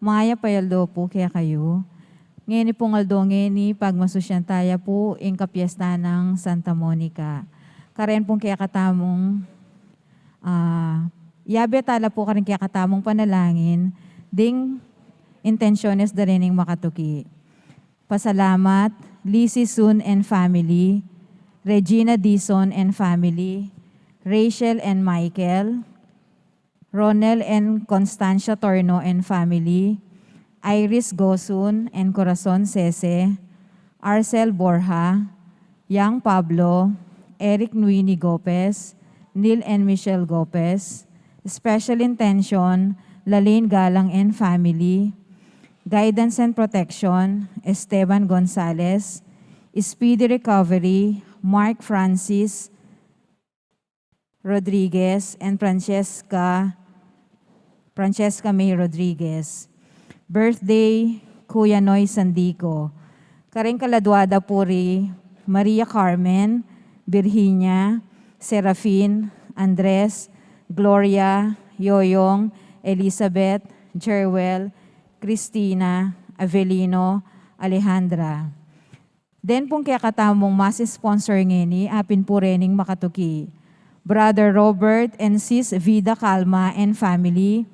Maya payaldo po kaya kayo. Ngeni pong aldo ngeni pagmasusyan taya po ing kapiesta ng Santa Monica. Karen pong kaya katamong yabe tala po karen kaya katamong panalangin ding intensyones da rining makatuki. Pasalamat, Lizzie Sun and family, Regina Dison and family, Rachel and Michael, Ronel and Constancia Torno and family, Iris Gosun and Corazon Sese, Arcel Borja, Yang Pablo, Eric Nuini Gopez, Neil and Michelle Gopez, Special Intention, Lalaine Galang and family, Guidance and Protection, Esteban Gonzalez, Speedy Recovery, Mark Francis Rodriguez, and Francesca May Rodriguez. Birthday, Kuya Noy Sandico. Karing kaladwada puri, Maria Carmen, Virginia, Serafin, Andres, Gloria, Yoyong, Elizabeth, Jerwell, Cristina, Avelino, Alejandra. Then pong kaya katamong mas sponsor ngini, apin po rening makatuki. Brother Robert and Sis Vida Calma and family,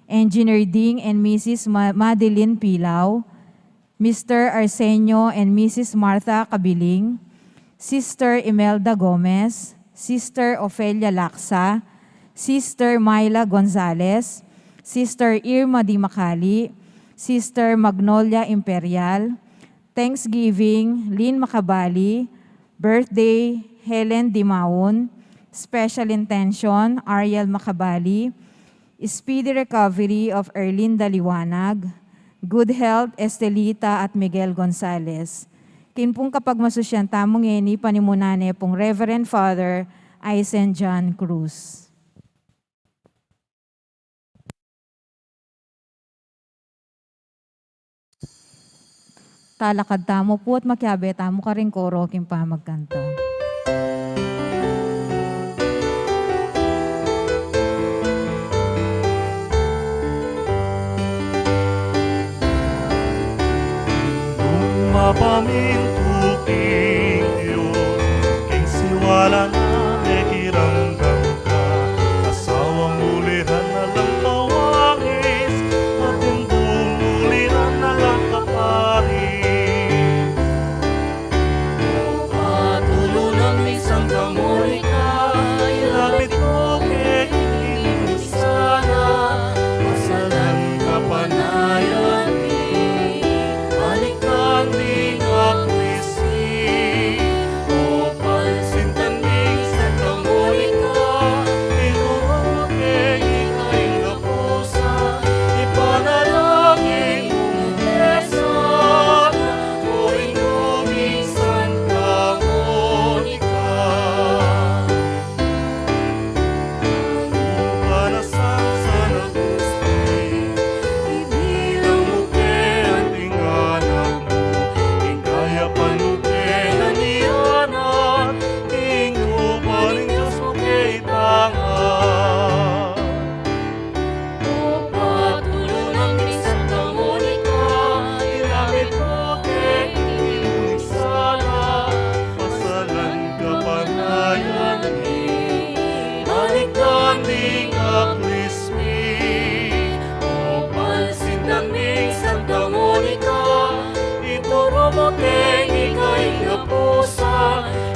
Engineer Ding and Mrs. Madeline Pilaw, Mr. Arsenio and Mrs. Martha Kabiling, Sister Imelda Gomez, Sister Ofelia Laksa, Sister Myla Gonzalez, Sister Irma Di Macali, Sister Magnolia Imperial, Thanksgiving, Lynn Macabali, birthday, Helen Dimaon, Special Intention, Ariel Macabali, Speedy Recovery of Erlinda Liwanag, Good Health, Estelita at Miguel Gonzalez. Kinpong kapag masusyan tamong ngeni panimunane pong Reverend Father Aisen John Cruz. Talakad tamo po at makiabe tamo ka rin koro king pamagkanta. Mapamintuking Diyos, king siwala na nakiramdam ka, asawang ulihan na lang kawangis, at indong ulihan na lang kaparin. O patulo ng isang Monica, ilapit mo kay hindi sana, masalan ka panayan.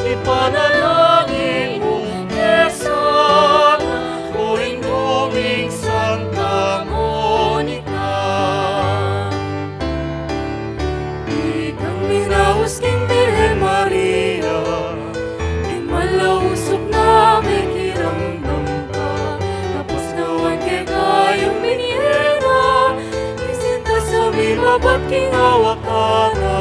Ipanalangin mo, Quezon, o inuming Santa Monica. Ikang minawas king Birhen Maria, imalausok na may kiramdam ka, tapos nawan kay kayong biniera, isinta sa mimabat king awakana.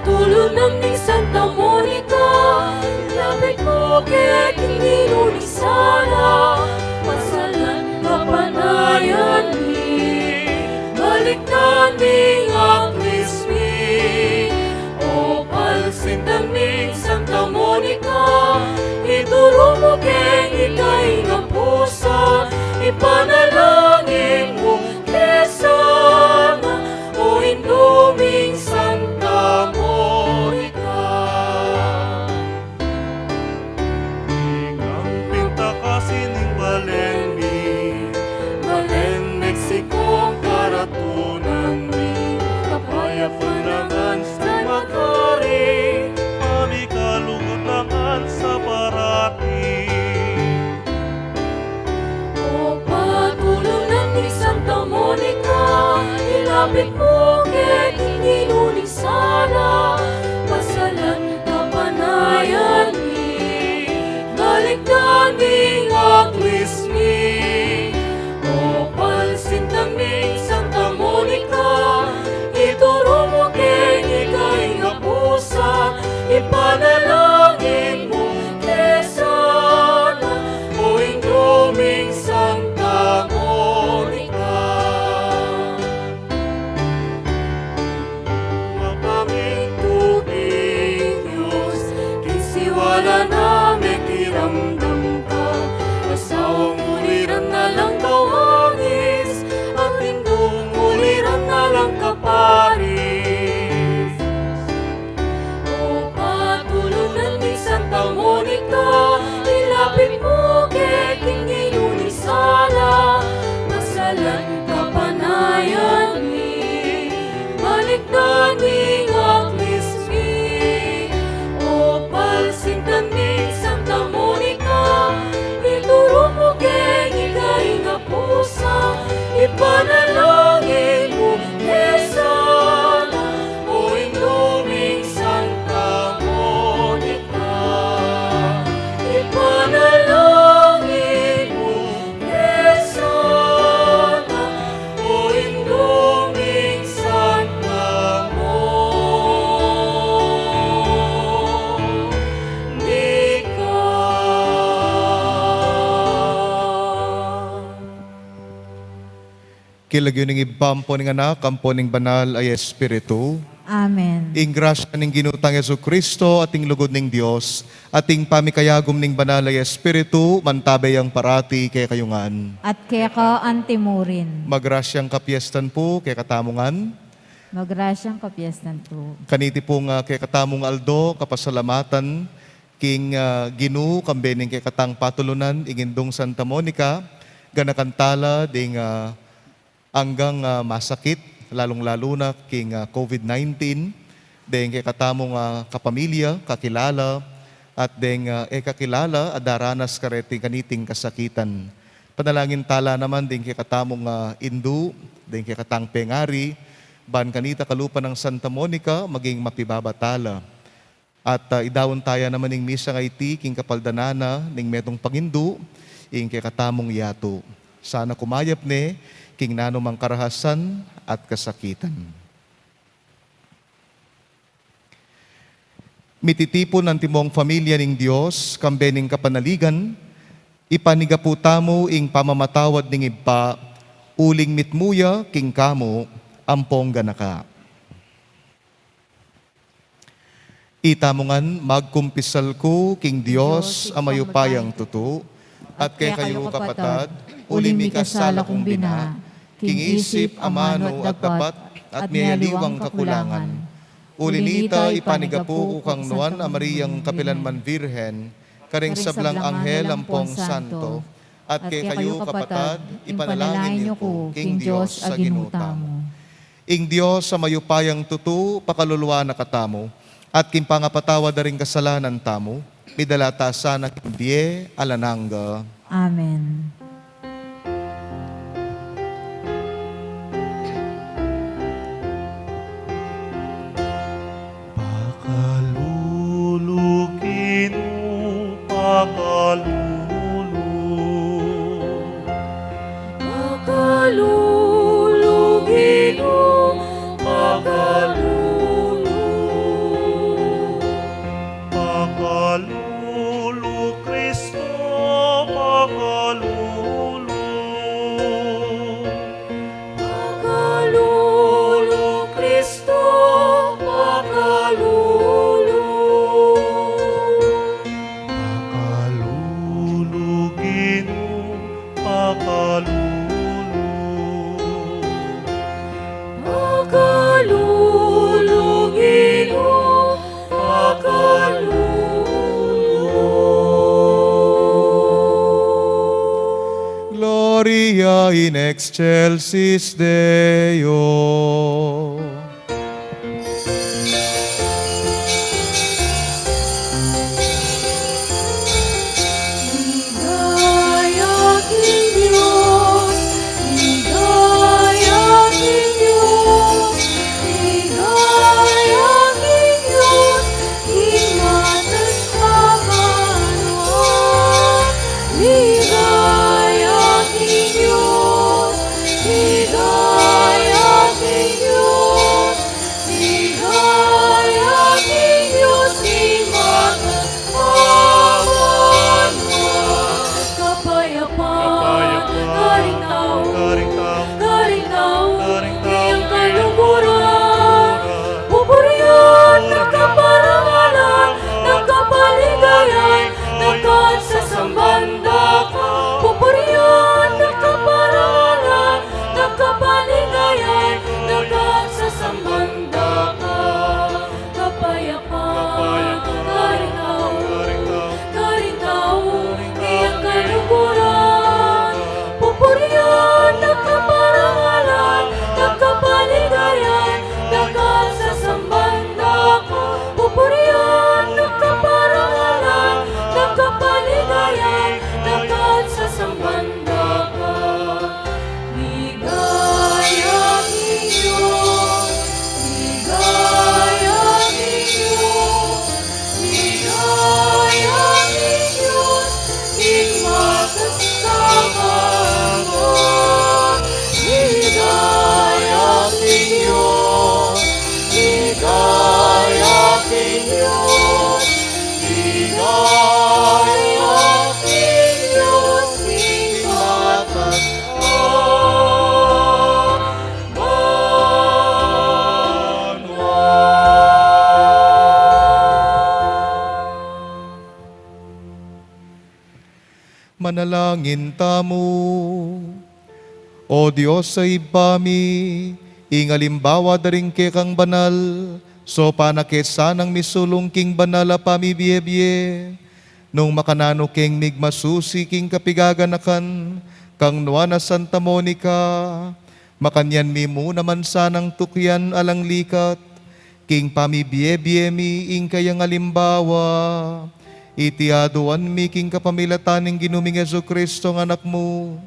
Tulo ng ni Santa Monica, lapit mo kay hindi nunisala, masalan kapanayan ni, balik na ning aklismi. O palsin ng ning Santa Monica, ituro mo kay ikay nga pusa, ipanala bukid, hindi nunisala, pasalan kapanayan mi, balik daming aklismi, o palsintang ning Santa Monica, ituro mo kay ikay nga pusa, ipanalangin mo kesana, o inuming Santa Monica. Mapaming tuging Diyos, kinsiwala na may kiramdam ka, asawang uliran na lang kawangis, at indong uliran na lang kaparis. O patulunan ni Santa Monica, ilapit mo kay King Ilunisala, masalan kapanayan mi, balik daming aklismi, o palsintan ni Santa Monica, ituro mo kay ikay nga pusa, ipanalangin mo kesana, o inuming Santa Monica, ipanalangin mo kesana, o inuming Santa Monica. Kilagyo ning ibampo ning anak, kampo ning banal ay Espiritu. Amen. Ing grasya ning ginutang Yesu Kristo, ating lugod ning Dios, ating pamikayagom ning banal ay Espiritu, mantabay ang parati kay kayungan. At kaya ka antimurin. Magrasyang kapiestan po kay katamungan, Magrasyang kapiestan po. kaniti pong kay katamong Aldo, kapasalamatan, king Ginu, kambening kay katang patulunan, ingindong Santa Monica, ganakantala, ding hanggang masakit, lalong-lalo na king COVID-19, ding kay katamong kapamilya, kakilala, at ding kakilala, adaranas kareting kaniting kasakitan. Panalangin tala naman ding kay katamong Indu, ding kay katang Pengari, ban kanita kalupa ng Santa Monica, maging mapibabatala. At idawon taya naman ning misa nga iti, king kapaldanana, ning metong Pangindu, ing kay katamong Yato. Sana kumayap ne, king nanomang karahasan at kasakitan. Mititipon ang timong pamilya ning Dios, kambening kapanaligan, ipanigaputa mo ing pamamatawad ning iba, uling mitmuya king kamo, ampong ganaka. Itamongan magkumpisal ko king Dios, amayupayang tutu, at kay kayo kapatad, ulimi kasala kong bina, king isip, amano at dapat, at miyaliwang kakulangan. Ulinita ipanigapu kang nuan amariyang kapilanman virhen, karing sablang anghel ampong santo, at kay kayo kapatad, ipanalangin niyo ko, king Diyos aginutamo. Ing Diyos sa mayupayang tutu, pakaluluwa na katamo, at kimpangapatawa da rin kasalanan tamo, midalata sana kimbie alananga. Amen. Pakalulugin mo, pakalulu. Pakalulugin mo, pakalulu. Pakalulu, Kristo, pakalulu. Pakalulu, Kristo, pakalulu. Pakalulugin mo, pakalulu. Pakalulugin mo, pakalulu. Gloria in excelsis Deo. Ligaya king Diyos, ligaya king Diyos, ating Diyos, Pinoy ating Diyos, sing batas Manalangin tamo. O Diyos sa ibami, ingalimbawa daring kekang banal, so panakit sanang misulong king banal a pamibiyebye, nung makanano king migmasusi king kapigaganakan, kang nuana Santa Monica, makanyan mi mo naman sanang tukyan alang likat, king pamibiyebye mi ing kayang alimbawa, itiaduan mi king kapamilataning ginuming Yesu Kristo ng anak mo,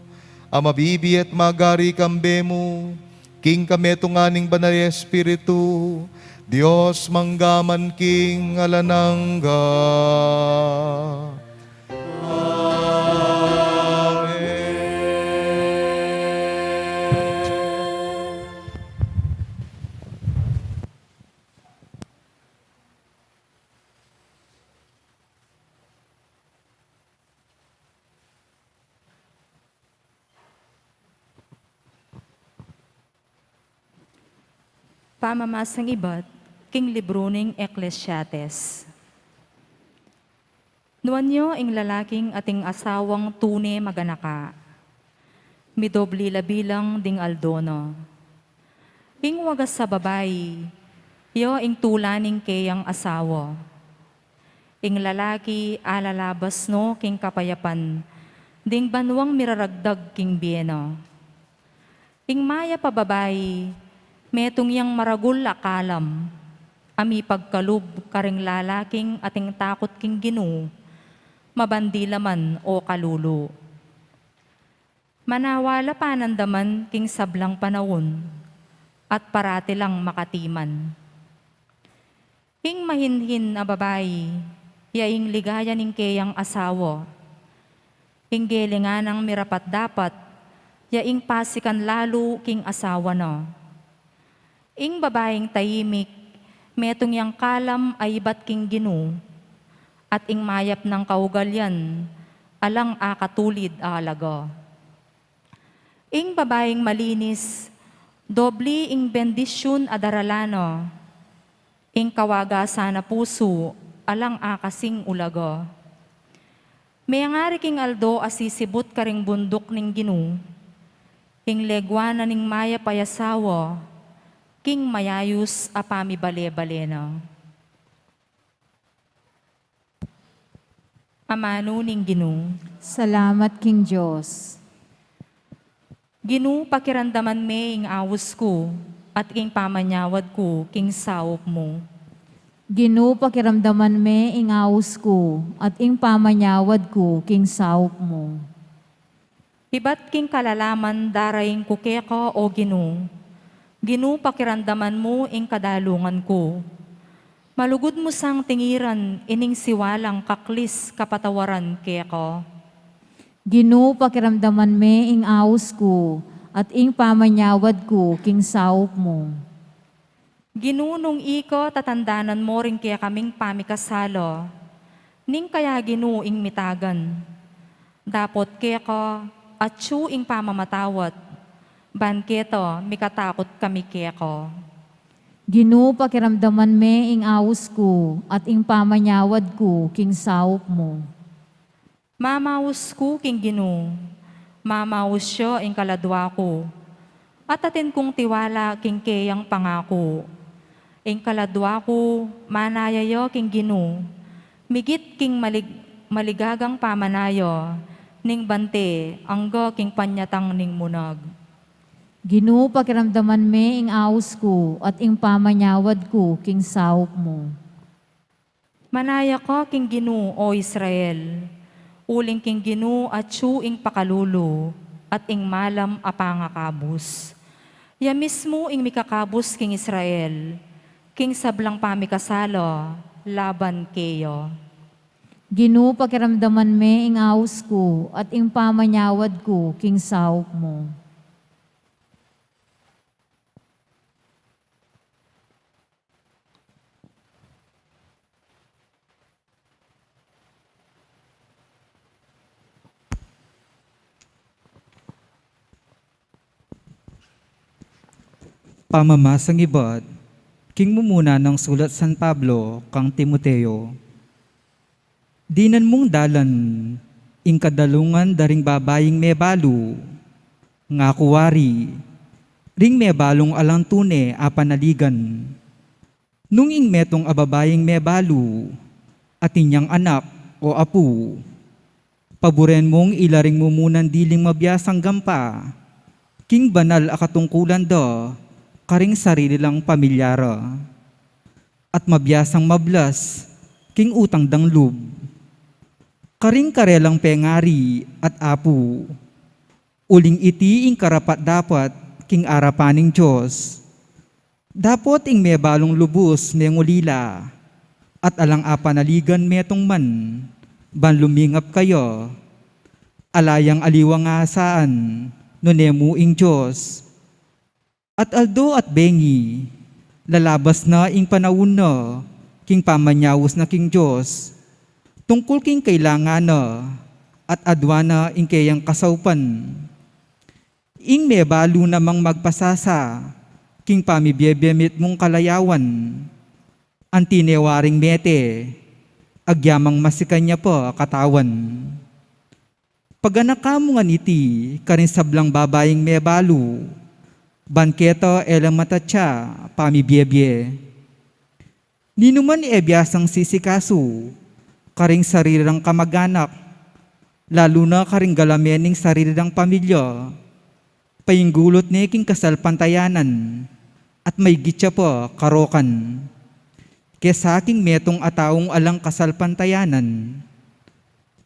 amabibi at magari kambe mo, king kametunganing banal Espiritu, Diyos manggaman king alanangga. Pamamasang iba't king libro ning Ecclesiastes. Nuan nyo ing lalaking ating asawang tune maganaka, midobli labilang ding aldono. Ing wagas sa babayi, yo ing tulaning kayang asawa. Ing lalaki alalabas no king kapayapan, ding banwang miraragdag king bieno. Ing maya pa babayi, metong yang maragul akalam, ami pagkalub karing lalaking ating takot king Ginu, mabandilaman o kalulo. Manawala panandaman king sablang panahon, at parati lang makatiman. Ing mahinhin na babayi, yaing ligaya ning kayang asawa, ing gelingan ng mirapat dapat, yaing pasikan lalo king asawa no. Ing babaeng tayimik, metong yang kalam ay iba't king Ginu, at ing mayap ng kaugalyan, alang akatulid alaga. Ing babaeng malinis, dobli ing bendisyon adaralano, ing kawagasa na puso, alang akasing ulaga. May ngari king aldo asisibot karing bundok ning Ginu, ing legwana ning maya payasawa, king mayayus apami bale-balena. Amano ning Ginu. Salamat King Diyos. Ginu pakirandaman me ing awos ko, at king pamanyawad ko king sawop mo. Ginu pakiramdaman me ing awos ko, at ing pamanyawad ko king saup mo. Iba't king kalalaman daraying kukeko o Ginu. Ginu pakirandaman mo ing kadalungan ko. Malugod mo sang tingiran ining siwalang kaklis kapatawaran keko. Ginu pakiramdaman me ing awos ko, at ing pamanyawad ko king saup mo. Ginunong iko tatandanan mo rin kaya kaming pamikasalo, ning kaya Ginu ing mitagan. Dapot keko at ing pamamatawat, banketo mikatakot kami keko. Ginu pakiramdaman me ing awos ko, at ing pamanyawad ko king saup mo. Mamawos ko king Ginu, mamawos siya ing kaladwa ko, at atin kong tiwala king kayang pangako. Ing kaladwa ko, manayayo king Ginu, migit king maligagang pamanayo, ning bante, anggo king panyatang ning munag. Ginu pakiramdaman me ing awos ko, at ing pamanyawad ko king saup mo. Manaya ko king Ginu o Israel, uling king Ginu at ing pakalulo, at ing malam apangakabus. Ya mismo ing mikakabus king Israel, king sablang pamikasalo, laban keyo. Ginu pakiramdaman me ing awos ko, at ing pamanyawad ko king saup mo. Pamamasang ibad, king mumuna ng sulat San Pablo kang Timoteo. Dinan mong dalan, ing kadalungan daring babaying may balo, nga kuwari, ring may balong alang tune a panaligan. Nung ing metong ababaying may balo, at inyang anak o apu, paboren mong ilaring mumunan diling mabiyasang gampa, king banal akatungkulan do, karing sarili lang pamilyara. At mabiyasang mablas, king utang danglub. Karing karelang pengari at apu. Uling iti ing karapat dapat, king arapaning Diyos. Dapot ing may balong lubos mengulila, at alang apanaligan metong man, ban lumingap kayo. Alayang aliwang asaan, nunemu ing Diyos. At aldo at bengi, lalabas na ing panahon na, king pamanyawos na king Diyos, tungkol king kailangan na, at adwana ing kayang kasaupan. Ing may balo namang magpasasa, king pamibyebemit mong kalayawan, ang tinewaring mete, agyamang masikanya po katawan. Paganak mo nga niti, karin sablang babaying may balo, banketo elang matatya, pamibyebye. Ninuman ebyasang sisikaso, karing sarirang kamag-anak, lalo na karing galamening sarirang pamilya, painggulot ni king kasal pantayanan, at may gitya po karokan. Kesa aking metong ataong alang kasal pantayanan,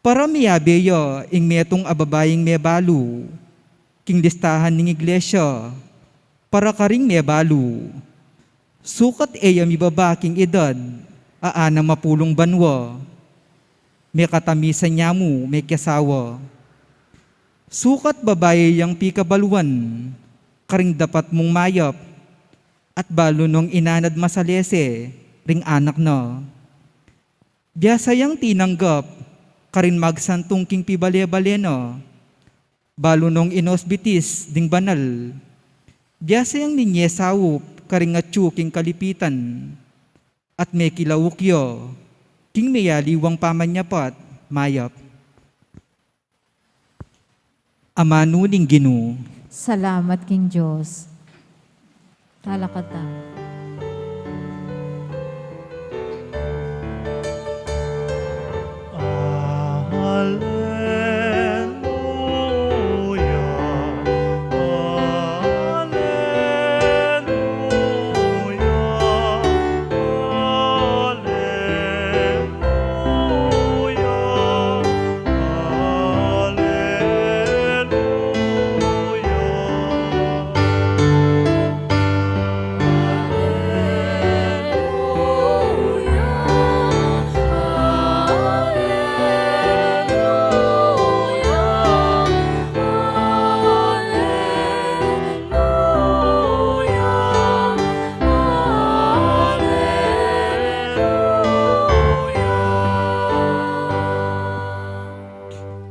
para miyabeyo ing metong ababaying may balo, king listahan ng iglesia, para karing may balo. Sukat eya mi babaking edad, aana mapulong banwa, may katamisan niya mo, may kasawa. Sukat babae yang pikabaluan, karing dapat mong mayap, at balo nung inanad masalese, ring anak na. Biyasa yang tinanggap, karin magsantong king pibale-bale na, balo nung inosbitis ding banal. Biyasa yang ninyesawop, karing atyu king kalipitan, at may kilawukyo, king mayaliwang pamanyapat, mayap. Amanuning Ginoo, Salamat king Diyos. Talakata. Hallelujah,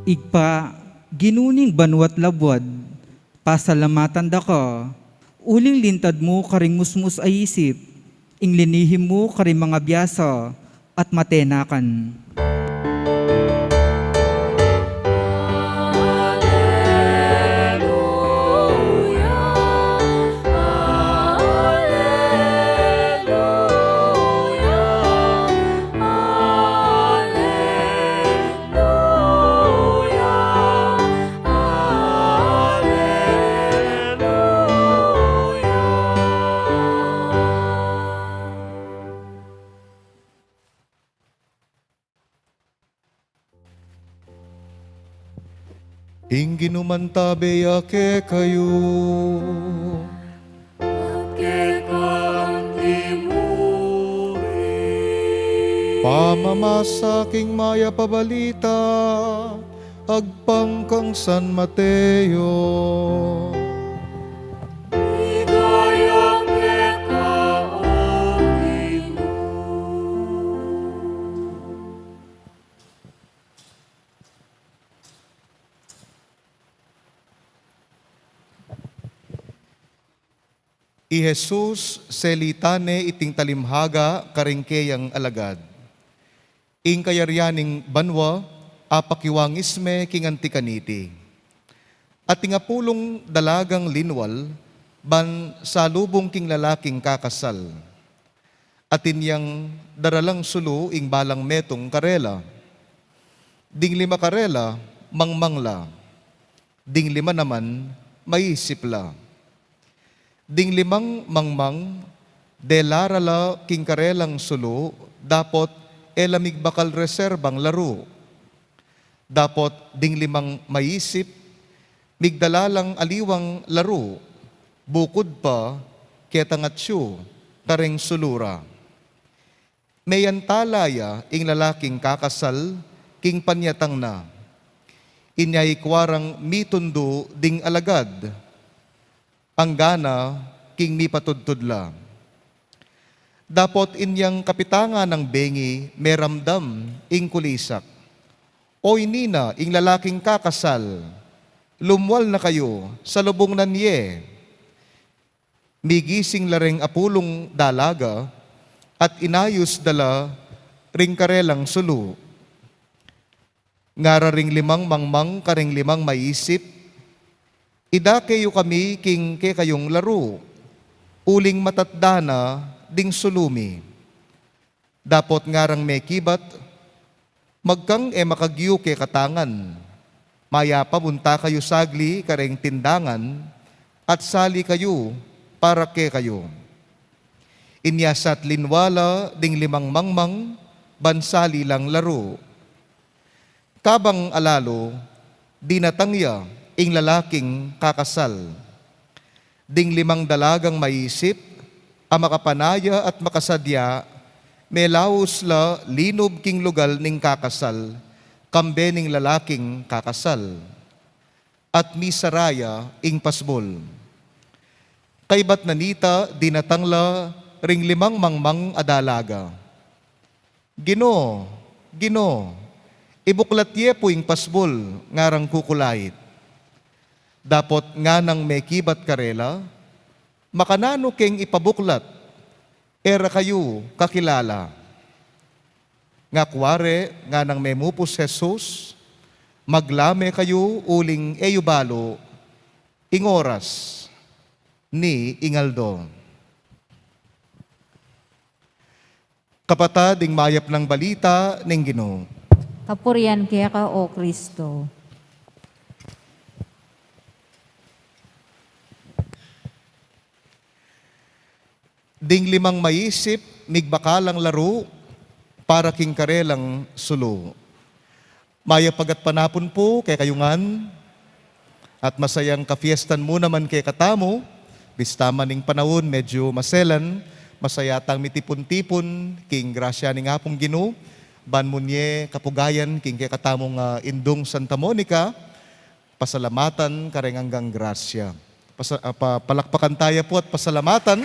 igpa, ginuning banwat labwad, pasalamatan da ka, uling lintad mo karing musmus ay isip, ing linihim mo karing mga biyasa, at matenakan. Ing ginumantabe ake kayo. Pamamasa king maya pabalita, agpang kang San Mateo. I Jesus selitane iting talimhaga karingkeyang alagad. Ing kayaryaning banwa, apakiwangisme kinganti kaniti. At ingapulong dalagang linwal, ban salubong king lalaking kakasal. Atin yang daralang sulu ing balang metong karela. Ding lima karela, mangmangla. Ding lima naman, maisipla. Ding limang mangmang, delarala king karelang sulu, dapot elamig bakal reserbang laro. Dapot ding limang maisip, migdalalang aliwang laro, bukod pa ketangatsyo, kareng sulura. Mayan talaya ing lalaking kakasal, king panyatang na. Inyay kwarang mitundo ding alagad, ang gana king mipatudtudla. Dapot inyang kapitanga ng bengi, meramdam ing kulisak. Oy nina, ing lalaking kakasal, lumwal na kayo sa lubong na niye. Migising lareng apulong dalaga, at inayos dala ring karelang sulu. Ngara ring limang mangmang karing limang maisip, ida kayo kami king ke kayong laro, uling matatdana ding sulumi. Dapot ngarang may kibat, magkang makagyo ke katangan, maya pamunta kayo sagli kareng tindangan, at sali kayo para ke kayo. Inyasat linwala ding limang mangmang, bansali lang laro. Kabang alalo, dinatangya ing lalaking kakasal. Ding limang dalagang maisip, ang makapanaya at makasadya, melaos la linob king lugal ning kakasal, kambe ning lalaking kakasal. At misaraya ing pasbol. Kaybat nanita, dinatangla ring limang mangmang adalaga. Gino, ibuklatye po ing pasbol, ngarang kukulait. Dapot nga nang may kibat karela, makanano keng ipabuklat, era kayo kakilala. Nga kware, nga nang may mupos Jesus, maglame kayo uling eyubalo, ing oras ni Ingaldo. Kapatad, ing mayap ng balita ning Ginoo. Kapurian kaya ka, O Kristo. Ding limang maisip, migbakalang laro, para king karelang sulo. Maya pagat panapon po kay kayungan, at masayang kafiestan mo naman kay katamo, bistaman ning panahon medyo maselan, masayatang mitipon-tipon, king grasya ning apong Ginoo, banmunye kapugayan king kay katamong Indong Santa Monica, pasalamatan kareng hanggang grasya. Palakpakan tayo po at pasalamatan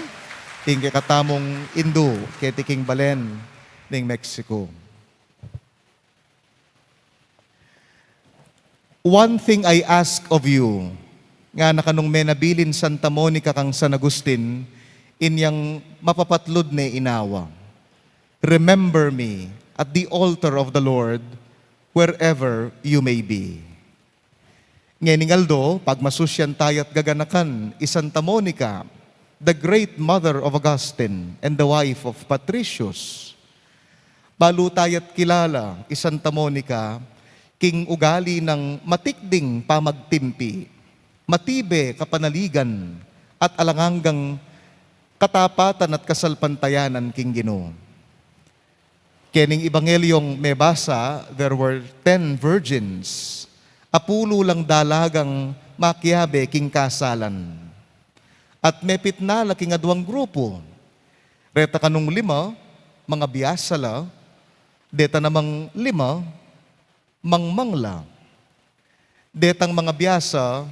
king kay katamong Indo, kay King Balen ning Mexico. One thing I ask of you, nga nakanong menabilin Santa Monica kang San Agustin, inyang mapapatlod na inawa. Remember me at the altar of the Lord, wherever you may be. Ngayon Aldo, pag masusyan tayo at gaganakan, Santa Monica, the great mother of Augustine and the wife of Patricius. Balo tayo't kilala, Santa Monica, king ugali ng matikding pamagtimpi, matibe kapanaligan, at alanganggang katapatan at kasalpantayanan king Ginoo. Kening Ebangelyong may basa, there were 10 virgins, apulo lang dalagang makiabe king kasalan. At may pitnala king adwang grupo, reta kanong 5, mga biyasala, deta namang 5, mangmangla. Detang mga biyasa,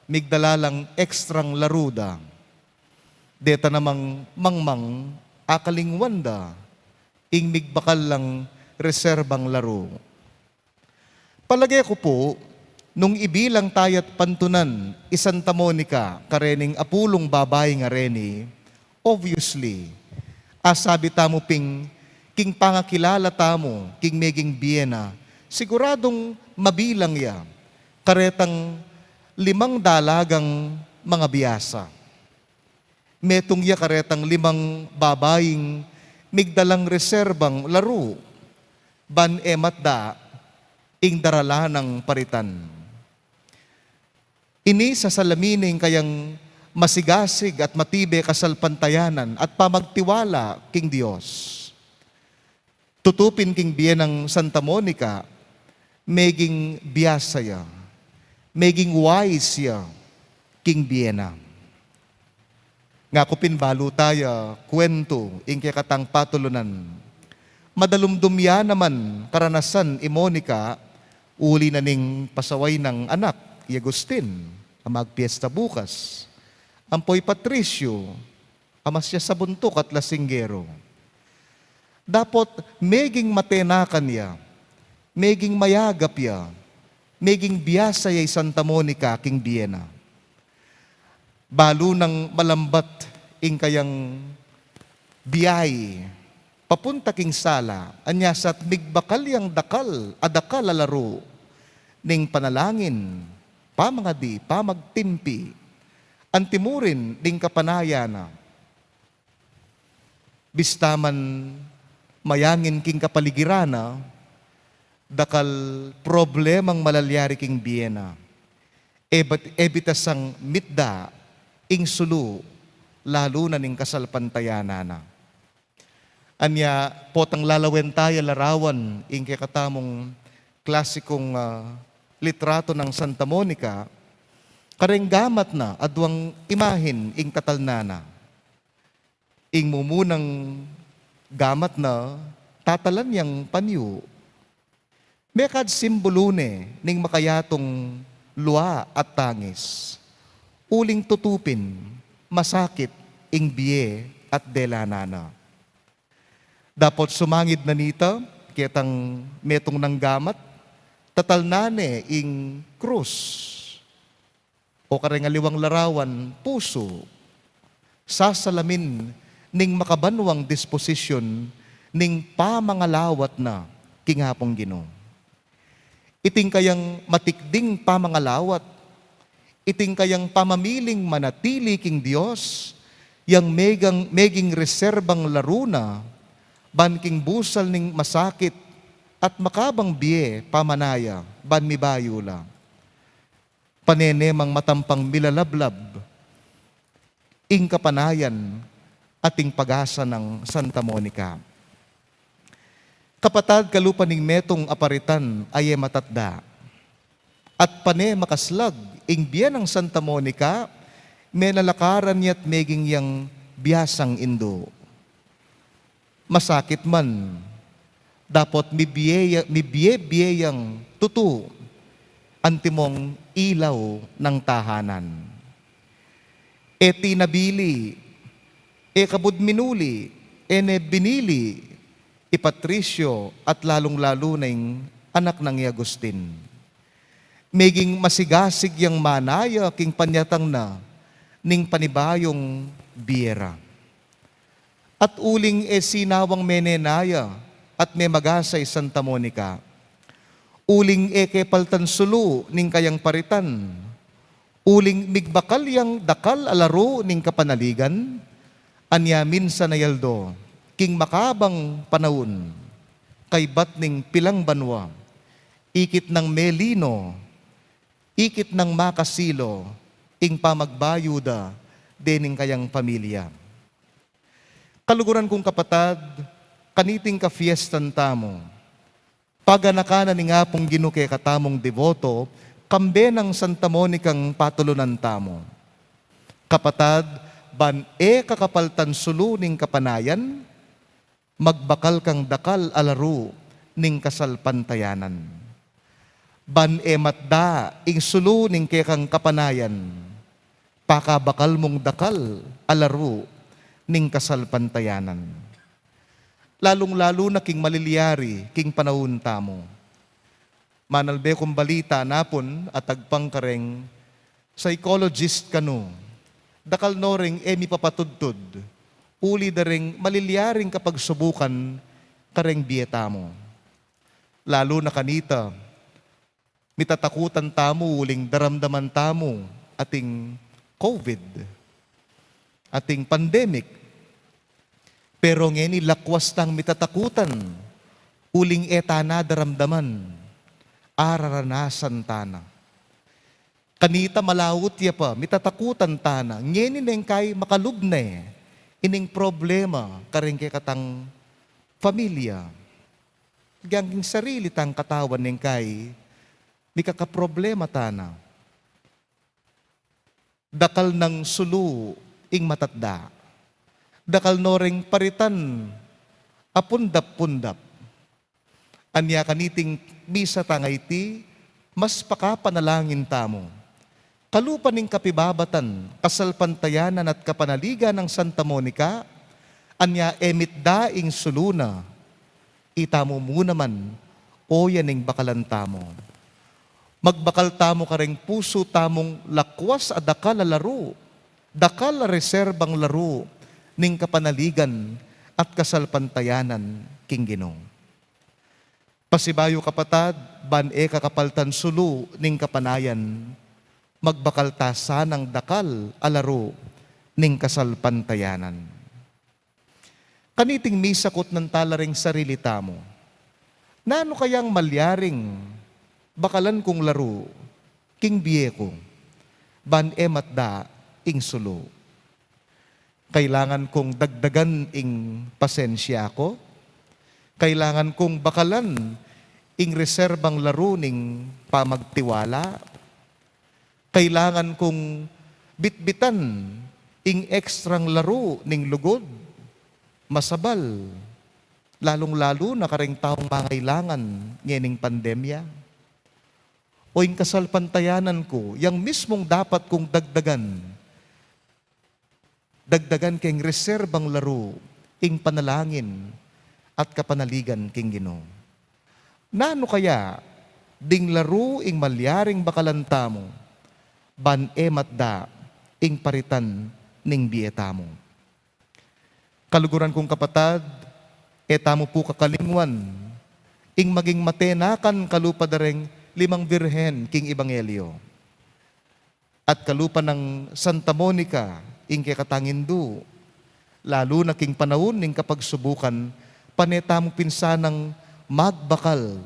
migdalalang ekstrang laruda. Deta namang mangmang, akaling wanda, ing migbakal lang reserbang laro. Palagay ko po, nung ibilang tayat pantunan, Santa Monica, karening apulong babae nga reni, obviously, asabi tamo ping king pangakilala tamo, king meging biyena, siguradong mabilang ya, karetang 5 dalagang mga biyasa. Metong ya karetang 5 babaeng migdalang reserbang laro, ban ematda, ing darala ng paritan. Ini sa salamining kayang masigasig at matibe kasalpantayanan at pamagtiwala king Dios. Tutupin king biyenang Santa Monica, meging biyasaya, meging wise ya, king biyena. Nga kupin balu tayo, kwento, ing katang patulunan. Madalumdumya naman karanasan i Monica, uli na ning pasaway ng anak, i Agustin, magpiesta bukas. Ampoy Patricio, amas siya sa buntok at lasinggero. Dapat meging matenakan ya, meging mayagap ya, meging biyasa ya Santa Monica king biyena. Balo ng malambat ing kayang biyay, papunta king sala, anyasat migbakal yang dakal, adakal alaro, ning panalangin, pamangadi, pamagtimpi, antimurin ding kapanayana. Bistaman mayangin king kapaligirana, dakal problemang malalyari king biyena. Ebitasang mitda, ing sulu, lalo na ning kasalpantayanana. Anya, potang lalawen tayo larawan, ing katamong klasikong litrato ng Santa Monica, kareng gamat na adwang imahin ing tatalnana. Ing mumunang gamat na tatalan yang panyo. Mekad simbolune ning makayatong luwa at tangis. Uling tutupin, masakit ing biye at delanana. Dapat sumangid na nita, kitang metong ng gamat, tatalnane ing krus. O karengaliwang larawan, puso, sasalamin ning makabanwang disposisyon ning pamangalawat na kingapong Ginoo. Iting kayang matikding pamangalawat, iting kayang pamamiling manatili king Dios, yang meging reserbang laruna, ban king busal ning masakit at makabang biye pamanaya, ban mibayula. Panenemang matampang milalablab, ing kapanayan, ating pag-asa ng Santa Monica. Kapatad kalupa ning metong aparitan ay matatda. At pane makaslag, ing biyan ng Santa Monica, may lalakaran niya't meging yang biyasang indo. Masakit man, dapat mibiyebiyang tutu, antimong ilaw ng tahanan. Eti nabili, kabud minuli, ene binili, Patricio at lalong-lalo na yung anak ng Agustin. Meging masigasig yang manaya king panyatang na ning panibayong biyera. At uling sinawang menenaya at may magasay Santa Monica. Uling kepaltan sulu ning kayang paritan. Uling migbakal yang dakal alaro ning kapanaligan. Anya minsan na yaldo, king makabang panahon, kay batning pilang banwa, ikit ng melino, ikit ng makasilo, ing pamagbayuda, dening kayang pamilya. Kaluguran kong kapatad, kaniting ka-fiestan tamo, paganakana ni nga pong Ginoo kay katamong devoto, kambe ng Santa Monicang patulunan tamo. Kapatad, ban kakapaltan sulu ning kapanayan, magbakal kang dakal alaro ning kasalpantayanan. Ban matda ing sulu ning kekang kapanayan, pakabakal mong dakal alaro ning kasalpantayanan. Lalong-lalo na king maliliyari, king panahon tamo. Manalbe kong balita napon at agpang kareng psychologist kano, dakal noring emi papatudtud, uli daring malilyaring kapag subukan kareng biyeta mo. Lalo na kanita, mitatakutan tamo uling daramdaman tamo ating COVID, ating pandemic. Pero ngeni lakwas tang mitatakutan, uling etana daramdaman, araranasan tana. Kanita malawot ya pa, mitatakutan tana, ngeni neng kay makalubne, ining problema karing kay katang pamilya. Ganging sarili tang katawan neng kay, di kakaproblema tana. Dakal ng sulu ing matatda. Dakal noreng paritan, apundap-pundap. Anya kaniting bisa tangayti, mas pakapanalangin tamo. Kalupan ning kapibabatan, kasalpantayanan at kapanaligan ng Santa Monica, anya emit daing suluna, itamo muna man, o yaning bakalan tamo. Magbakal tamo kareng puso tamong lakwas a dakal a laro, dakal a reserbang laro, ning kapanaligan at kasalpantayanan king Ginoo. Pasibayo kapatad, ban-e kakapaltan sulu ning kapanayan, magbakal ta sanang dakal a laro ning kasalpantayanan. Kaniting misakot ng talaring sarili tamo. Nano kayang malyaring bakalan kong laro, king biyeko, ban-e matda ing sulu. Kailangan kong dagdagan ing pasensya ko. Kailangan kong bakalan ing reserbang laro ning pamagtiwala. Kailangan kong bitbitan ing ekstrang laro ning lugod. Masabal. Lalong-lalo na kareng taong mangailangan ngening pandemya. O ing kasalpantayanan ko, yang mismong dapat kong dagdagan. Dagdagan keng reserbang laro, ing panalangin at kapanaligan king Ginoo. Nano kaya, ding laro ing malyaring bakalanta mo, ban-e matda, ing paritan ning bieta mo. Kaluguran kong kapatad, etamo po kakalingwan, ing maging matenakan kalupadareng 5 birhen king Ebanghelyo. At kalupa ng Santa Monica, ing kakatangindu, lalo na king panahon ning kapag subukan, panetamo pinsanang magbakal,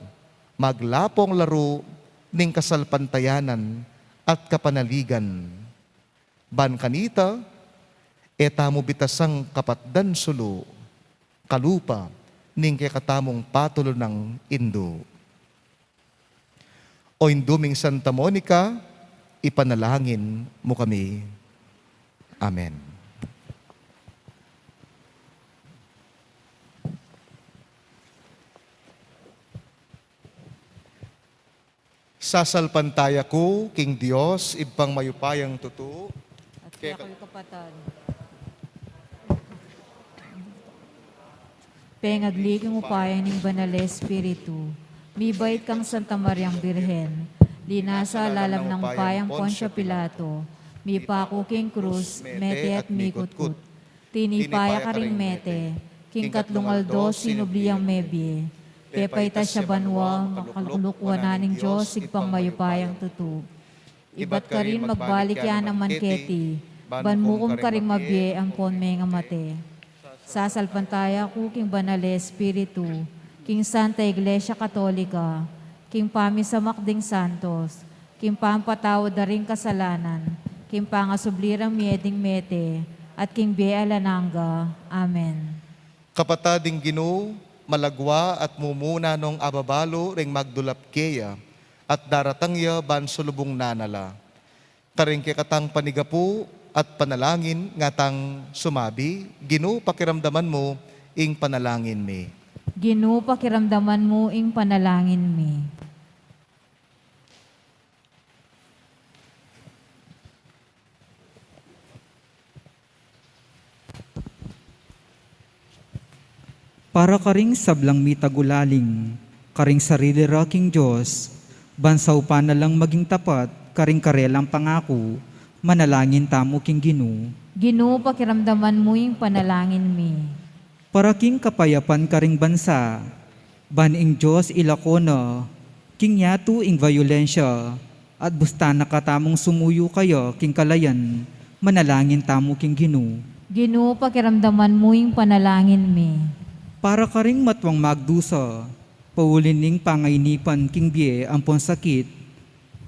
maglapong laro ning kasalpantayanan at kapanaligan. Ban kanita, etamo bitasang kapatdan sulu, kalupa ning kakatamong patulo ng Indo. O induming Santa Monica, ipanalangin mo kami. Amen. Sasalpantaya ko, King Diyos, ibang mayupayang tuto. At kaya kayo kapatad. Pengagliging upayang ning Banal Espiritu, mibait kang Santa Mariang Birhen, linasa lalam ng upayang Poncio Pilato, mi pako king krus, mete at mikutkut. Tinipaya ka ring mete, king katlungaldo sinubliyang mebye. Pepayta siya banwa, makalukwa na ning Diyos, sigpang mayupayang tutu. Ibat ka rin magbalik yan ang manketi, banmukom ka rin mabye ang ponme nga mate. Sasalpantaya ko king Banal Espiritu, king Santa Iglesia Katolika, king pamisamak ding santos, king pampatawad na ring kasalanan, king pangasublirang mieding mete, at king bealananga. Amen. Kapatading Ginoo, malagwa at mumuna nung ababalo ring magdulap keya, at daratangya ban sulubong nanala. Karing katang panigapu at panalangin ngatang sumabi, Ginoo pakiramdaman mo ing panalangin mi. Ginoo pakiramdaman mo ing panalangin mi. Para karing sablang mitagulaling, karing sarili raking Diyos, bansaw pa na lang maging tapat, karing karelang pangako, manalangin tamo king Ginoo. Ginoo, pakiramdaman mo yung panalangin mi. Para king kapayapan karing bansa, ban ing Diyos ilakona, king yatu ing violensya, at busta na katamong sumuyo kayo king kalayan, manalangin tamo king Ginoo. Ginoo, pakiramdaman mo yung panalangin mi. Para karing matwang magdusa, paulin ning pangainipan king biye ampon sakit,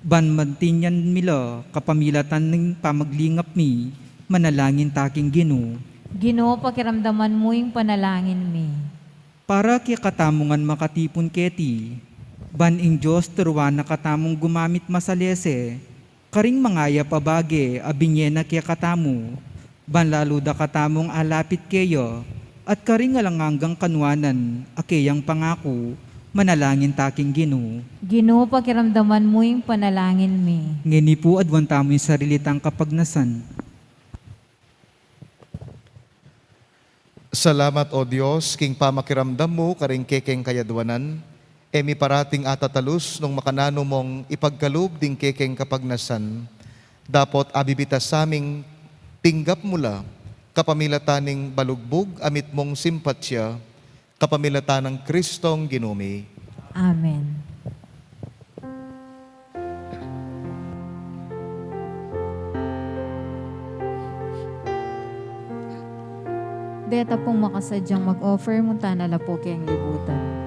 ban mantinyan mila kapamilatan ning pamaglingap mi, manalangin taking Ginoo. Ginoo, pakiramdaman mo yung panalangin mi. Para kaya katamungan makatipon keti, ban ing Diyos turuan na katamong gumamit masalese, karing mangaya pabage abinye na kaya katamu, ban lalo da katamong alapit kayo, at karing alanganggang kanwanan, akeyang pangako, manalangin taking Ginoo. Ginoo, pakiramdaman mo yung panalangin mi. Ngini po adwan tamo yung sarilitang kapagnasan. Salamat o Diyos, king pamakiramdam mo, karing kekeng kayadwanan, emi parating atatalus nung makanano mong ipagkalub ding kekeng kapagnasan, dapot abibitas saming tinggap mula, kapamilataning balugbog, amit mong simpatsya, kapamilatan ng Kristong Ginumi. Amen. Deta pong makasadyang mag-offer munta na po kayong libutan.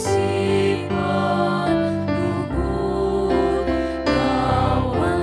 Isipan, lubog, kawan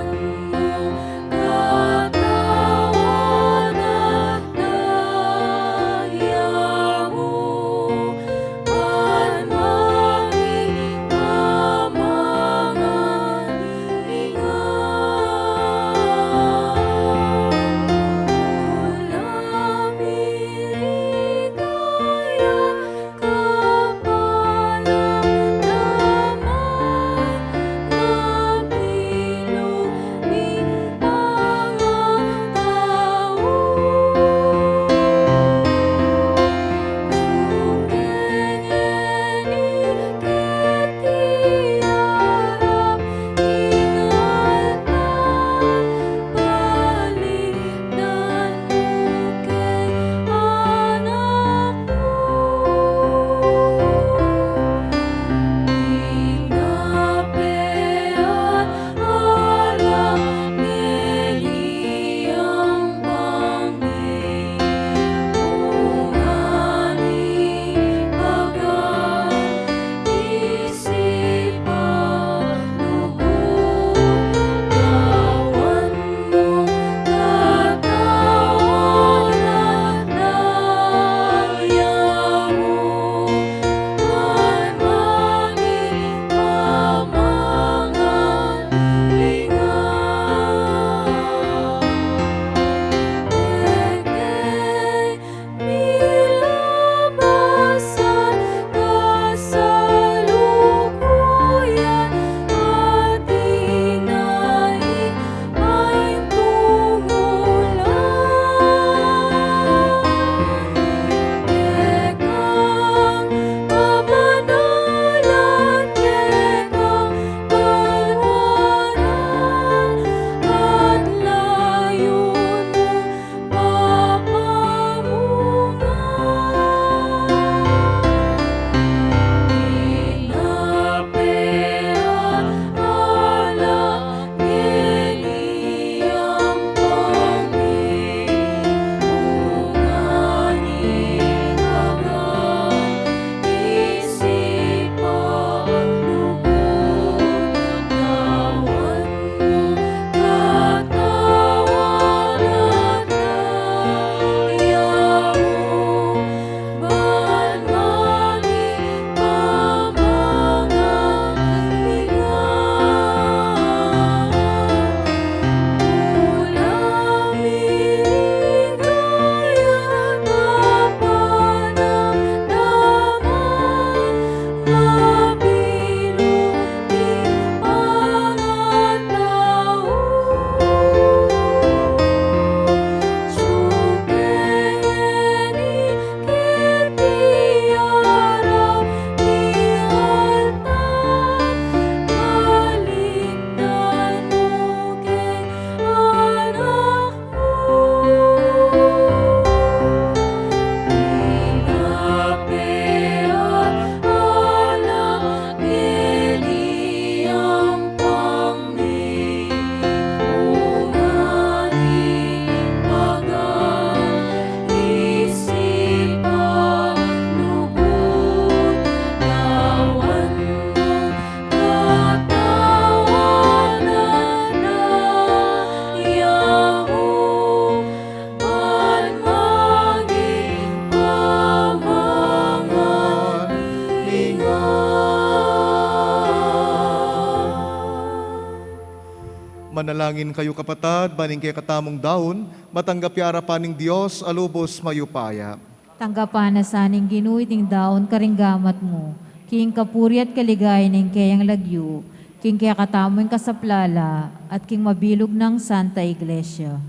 Manalangin kayo kapatad, baning kay katamong daon, matanggap yarapan ng Diyos, alubos mayupaya. Tanggapan na saning ginuiting daon karinggamat mo, king kapuri at kaligay ng kayang lagyo, king kaya katamoy kasaplala, at king mabilog ng Santa Iglesia.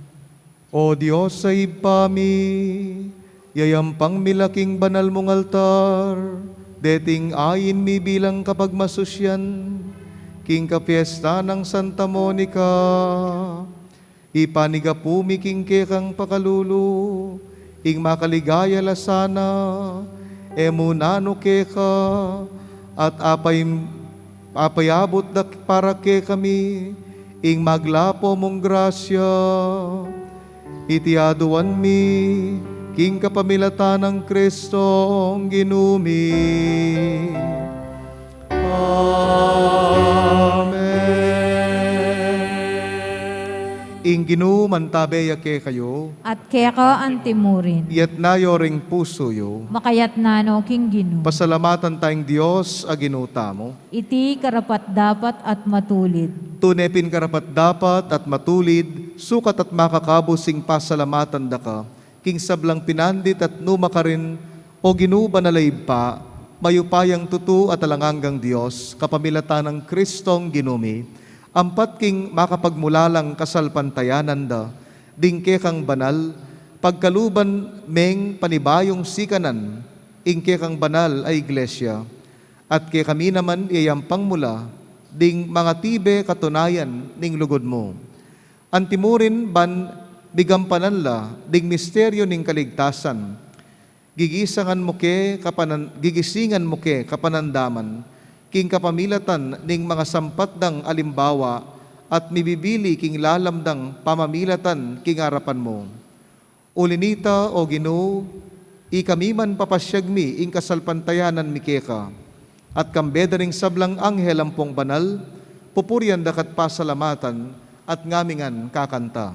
O Diyos sa ipami, yayampang milaking banal mong altar, deting ayin mi bilang kapag masusyan, king kapiesta ng Santa Monica, ipaniga pumiking kekang pakalulu, ing makaligaya lasana, emunano keka, at apayabot dak para ke kami, ing maglapo mong grasya, itiaduan mi, king kapamilatan ng Kristong ginumi. Amen. Ing Ginoo mantabeya ke kayo, At kaya ka antimurin, yat nayo ring puso yo, makayat na no king ginu. pasalamatan tayong Diyos a ginuta mo. Iti karapat dapat at matulid. Tunepin karapat dapat at matulid, sukat at makakabusing pasalamatan da ka, king sablang pinandit at numakarin, o ginuba na layib pa, mayupayang tutu at alanganggang Diyos, kapamilatan ng Kristong ginumi, ampat king makapagmulalang kasalpantayanan da, dingke kang banal, pagkaluban meng panibayong sikanan, ingke kang banal ay iglesia, at ke kami naman iyampang mula, ding mga tibe katunayan ning lugod mo. Antimurin ban bigampanan la, ding misteryo ning kaligtasan, gigisingan mo ke kapanandaman, king kapamilatan ning mga sampatdang alimbawa, at mibibili king lalamdang pamamilatan king harapan mo. Ulinita o Ginoo, ikami man papasyagmi ing kasalpantayanan mikeka, at kambeda ring sablang anghel ampong banal, pupuryan dakat pasalamatan, at ngamingan kakanta.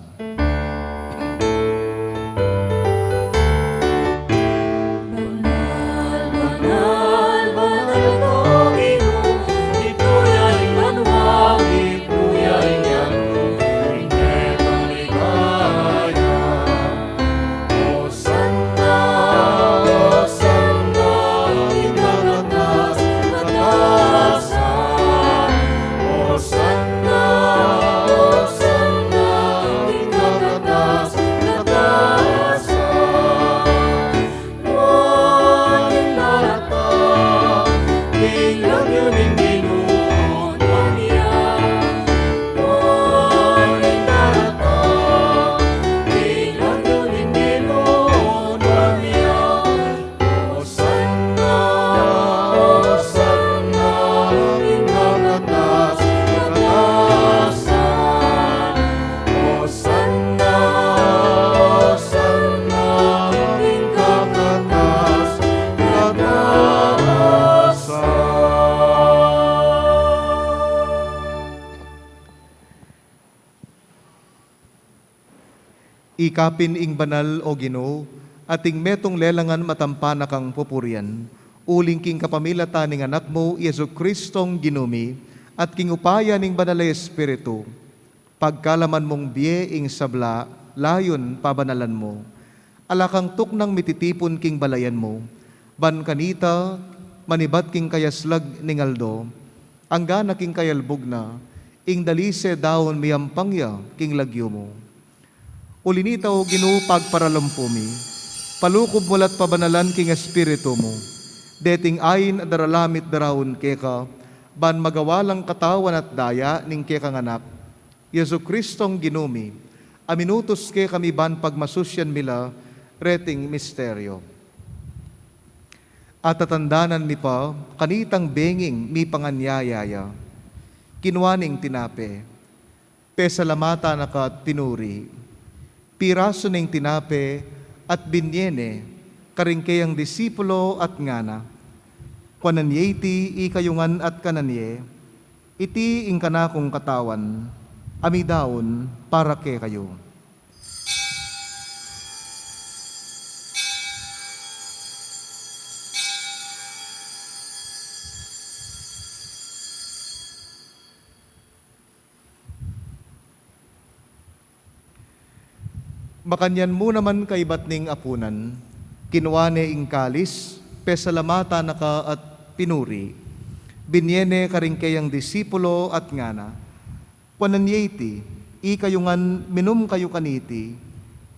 Ikapin ing banal o Ginoo, ating metong lelangan matampana kang pupurian, uling king kapamilatan ning anak mo, Yesu Kristong ginumi, at king upaya ning banal na Espiritu, pagkalaman mong biye ing sabla, layon pabanalan mo. Alakang tuknang mititipon king balayan mo, ban kanita, manibat king kayaslag ning aldo, anggana king kayalbog na, ing dalise daon miyampangya king lagyo mo. Ulinita o Ginoo pagparalampumi, palukob molat pabanalan king Espiritu mo, deting ayin at daralamit darawon keka, ban magawalang katawan at daya ning kekang anak, Yesu Kristong ginumi, aminutos ke kami ban pagmasusyan mila, reting misteryo. At tatandanan mi pa, kanitang benging mi panganyayaya, kinwaning tinape, pesalamata na ka tinuri, piraso ng tinape at binyene, karingkayang disipulo at ngana. Kananyeti ikayungan at kananye, iti ing kanakong katawan, amidaon para ke kayo. Makanyan mo naman kay batning apunan, kinuwane ing kalis, pesalamata na ka at pinuri. Binyene karing kayang disipulo at ngana. Pananyeti, ikayungan minum kayo kaniti,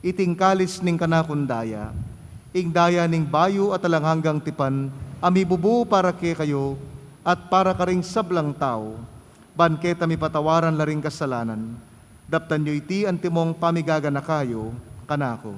iting kalis ning kanakundaya, ing daya ning bayo at alanghanggang tipan, amibubu para ke kayo, at para karing sablang tao, banketa mi patawaran laring kasalanan, daptan nyo iti antimong pamigaga na kayo, kanako.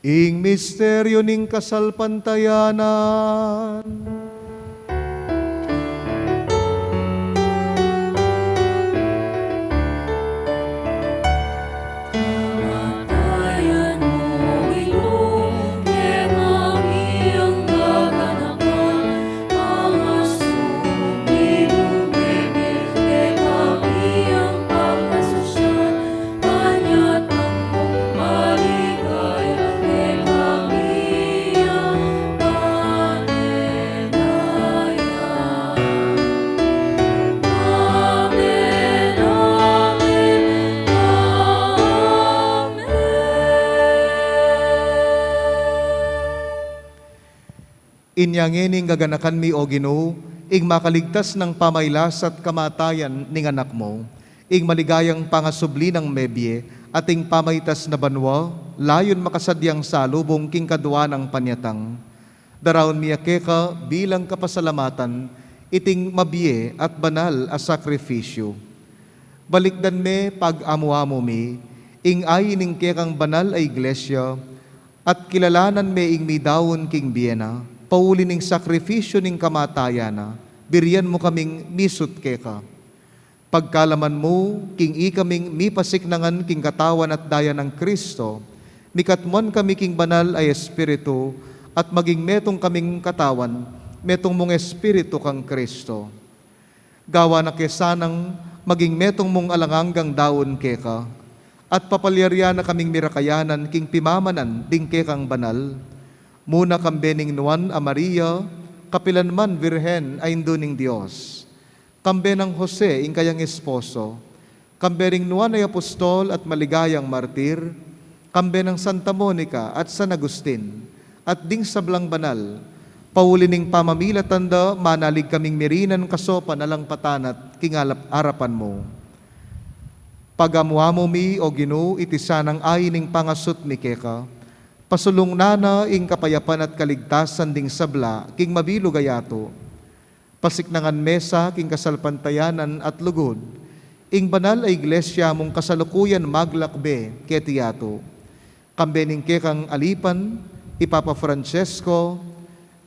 Ing misteryo ning kasalpantayanan, Kamatayan mo ilong, ang iyong gaganapan, ang asumilong bebes, ang iyong pagkasosyan, kanya't ang mong maligaya, ang iyong panenaya. Amen, amen, inyangening gaganakan mi o Ginoo, ing makaligtas ng pamaylas at kamatayan ning anak mo, ing maligayang pangasubli ng mebye, at ing pamaytas na banwa, layon makasadyang salubong king kadwa ng panyatang. Darawon miyake ka bilang kapasalamatan, iting mabye at banal a sakrifisyo. Balikdan me pag-amuamo mi, ing ayining kekang banal a iglesia, at kilalanan me ing midawon king Biena, pauli ning sakrifisyo ning kamatayana, biryan mo kaming misut keka. Pagkalaman mo, king ikaming mipasiknangan king katawan at daya ng Kristo, mikatmon kami king banal ay Espiritu, at maging metong kaming katawan, metong mong Espiritu kang Kristo. Gawa na kesanang maging metong mong alanganggang daon keka, at papalyarya na kaming mirakayanan king pimamanan ding kekang banal. Muna kambening nuan a Maria, kapilanman Virhen ay induning Diyos. Kambe ng Jose, ing kayang esposo. Kambe ring nuan ay apostol at maligayang martir. Kambe ng Santa Monica at San Agustin. At ding sablang banal, pauli ning pamamilatanda, manalig kaming mirinan kasopan alang patanat, kingalap arapan mo. Pagamuamo mi o Ginoo, iti sanang ayining pangasut mi keka, pasulong nana ing kapayapan at kaligtasan ding sabla, king mabilo gayato. Pasiknangan mesa king kasalpantayanan at lugod, ing banal ay iglesia mong kasalukuyan maglakbe ketiyato. Kambe ning kekang alipan, Ipapa Francesco,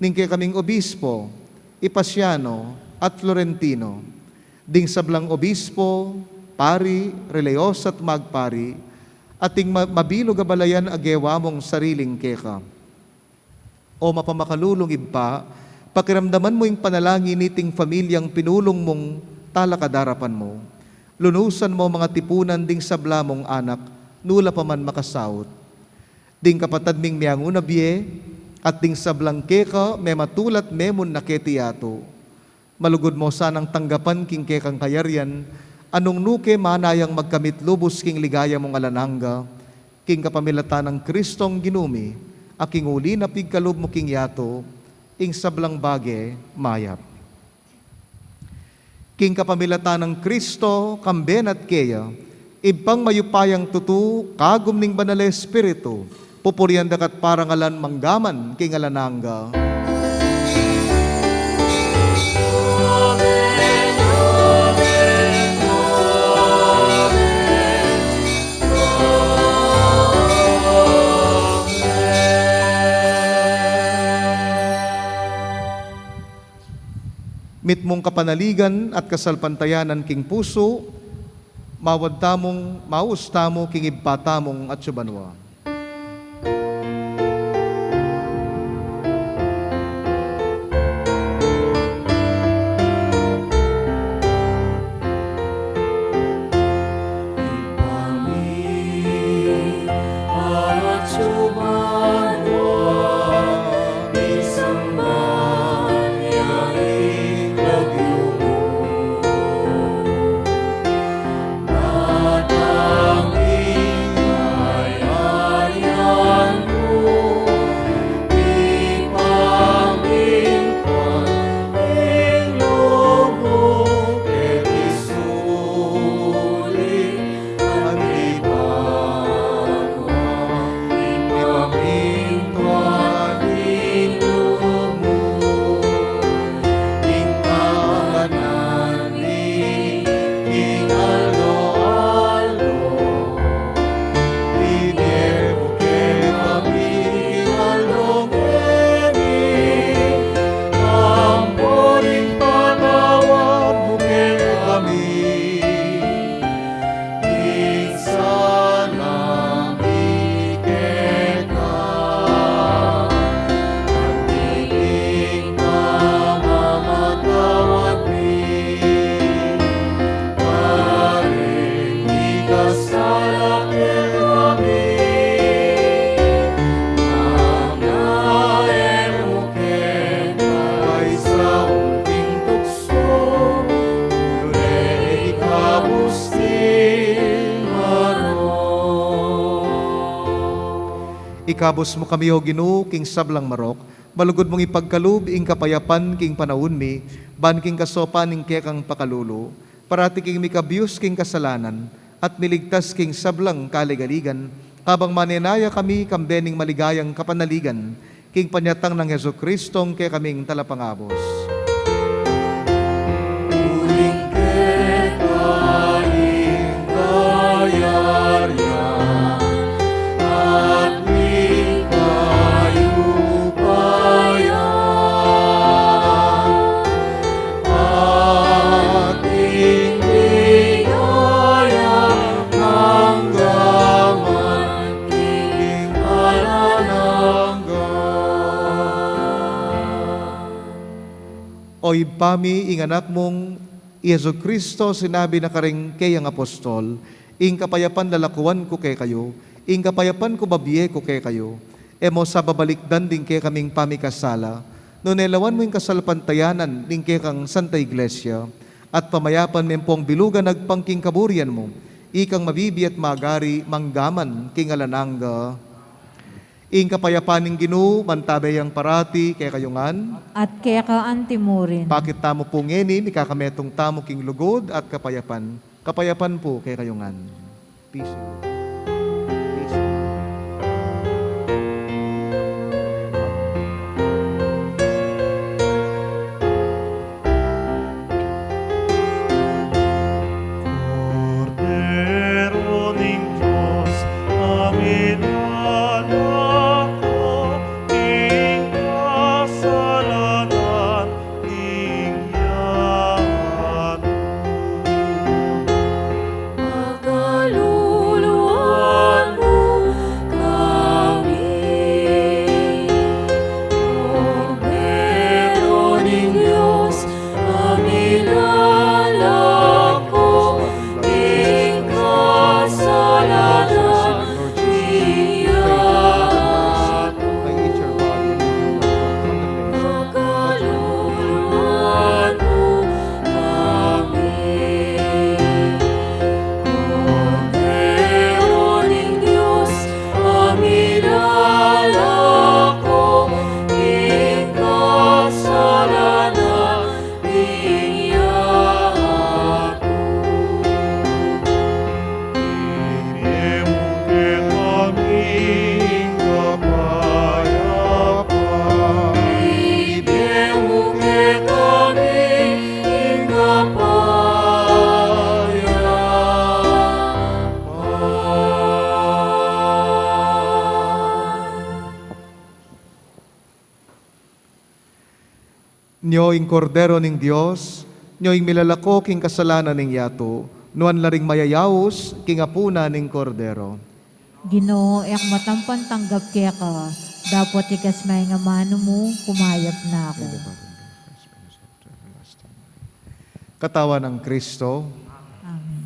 ning kaming obispo, Ipasiano at Florentino, ding sablang obispo, pari, releyos at magpari, ating mabilo gabalayan agewa mong sariling keka. O mapamakalulong pa, pakiramdaman mo yung panalangin niting pamilyang pinulong mong talakadarapan mo. Lunusan mo mga tipunan ding sabla mong anak, nula pa man makasawot. Ding kapatad ming miangunabye, at ding sablang keka, may matulat memon na ketiyato. Malugod mo sanang tanggapan king kekang kayaryan, anong nuke manayang magkamit lubos king ligaya mong alanangga, king kapamilata ng Kristong ginumi, aking uli na pigkalub mo king yato, ing sablang bage mayap. King kapamilata ng Kristo, kamben at keya, ibang mayupayang tutu, kagum ning banal Espiritu, pupurian dakat parangalan manggaman king alanangga. Mit mong kapanaligan at kasalpantayanan king puso, mawadtamong maustamo king ibpatamong at subanwa. Ipamilin Ikabos mo kami o Ginoo king sablang marok, malugod mong ipagkalub ing kapayapan king panahon mi, ban king kasopan ing kekang pakalulo, parati king mikabiyos king kasalanan, at miligtas king sablang kaligaligan, habang maninaya kami kambening maligayang kapanaligan, king panyatang ng Heso Kristong kay kaming talapangabos. Uling kekaing kayarya at lingkayu payan ating bigaya hanggaman king alananggan. Oy pami ing anak mong Yesu Kristo sinabi na karing kay ang apostol, ing kapayapan lalakuan ko kay kayo, ing kapayapan ko babiye ko kay kayo, emo sa babalikdan din kay kaming pamikasala, no nelawan mo yung kasalpantayanan din kay kang Santa Iglesia, at pamayapan mempong bilugan nagpangking kaburian mo, ikang mabibi at magari manggaman king alananga. Ing kapayapan ng Ginoo, mantabay ang parati kay kayungan, At kaya ka antimurin. bakit tamo po ngeni, ikakametong tamo king lugod at kapayapan. Kapayapan po kay kayungan. Peace. Peace. Cordero ning Diyos, amin alako, ing kasalanan ning yato. Pagkaluluan mo kami, Cordero ning Diyos, aming lalako, ing kasalanan ning yato. Pagkaluluan mo kami, Cordero ning Diyos, aming lalako, ing kasalanan ning yato. Ibigay mo kay kami kapayapan. Ibigay mo kay kami ing kapayapan. Nyo ing kordero ning Dios, nyo ing milalako king kasalanan ning yato, nuan laring mayayawos king apuna ning kordero. Ginoo, ek matampan tanggap kaya ka. Dapat ikas may nga mano mo, kumayap na ako. Katawan ng Kristo, Amen.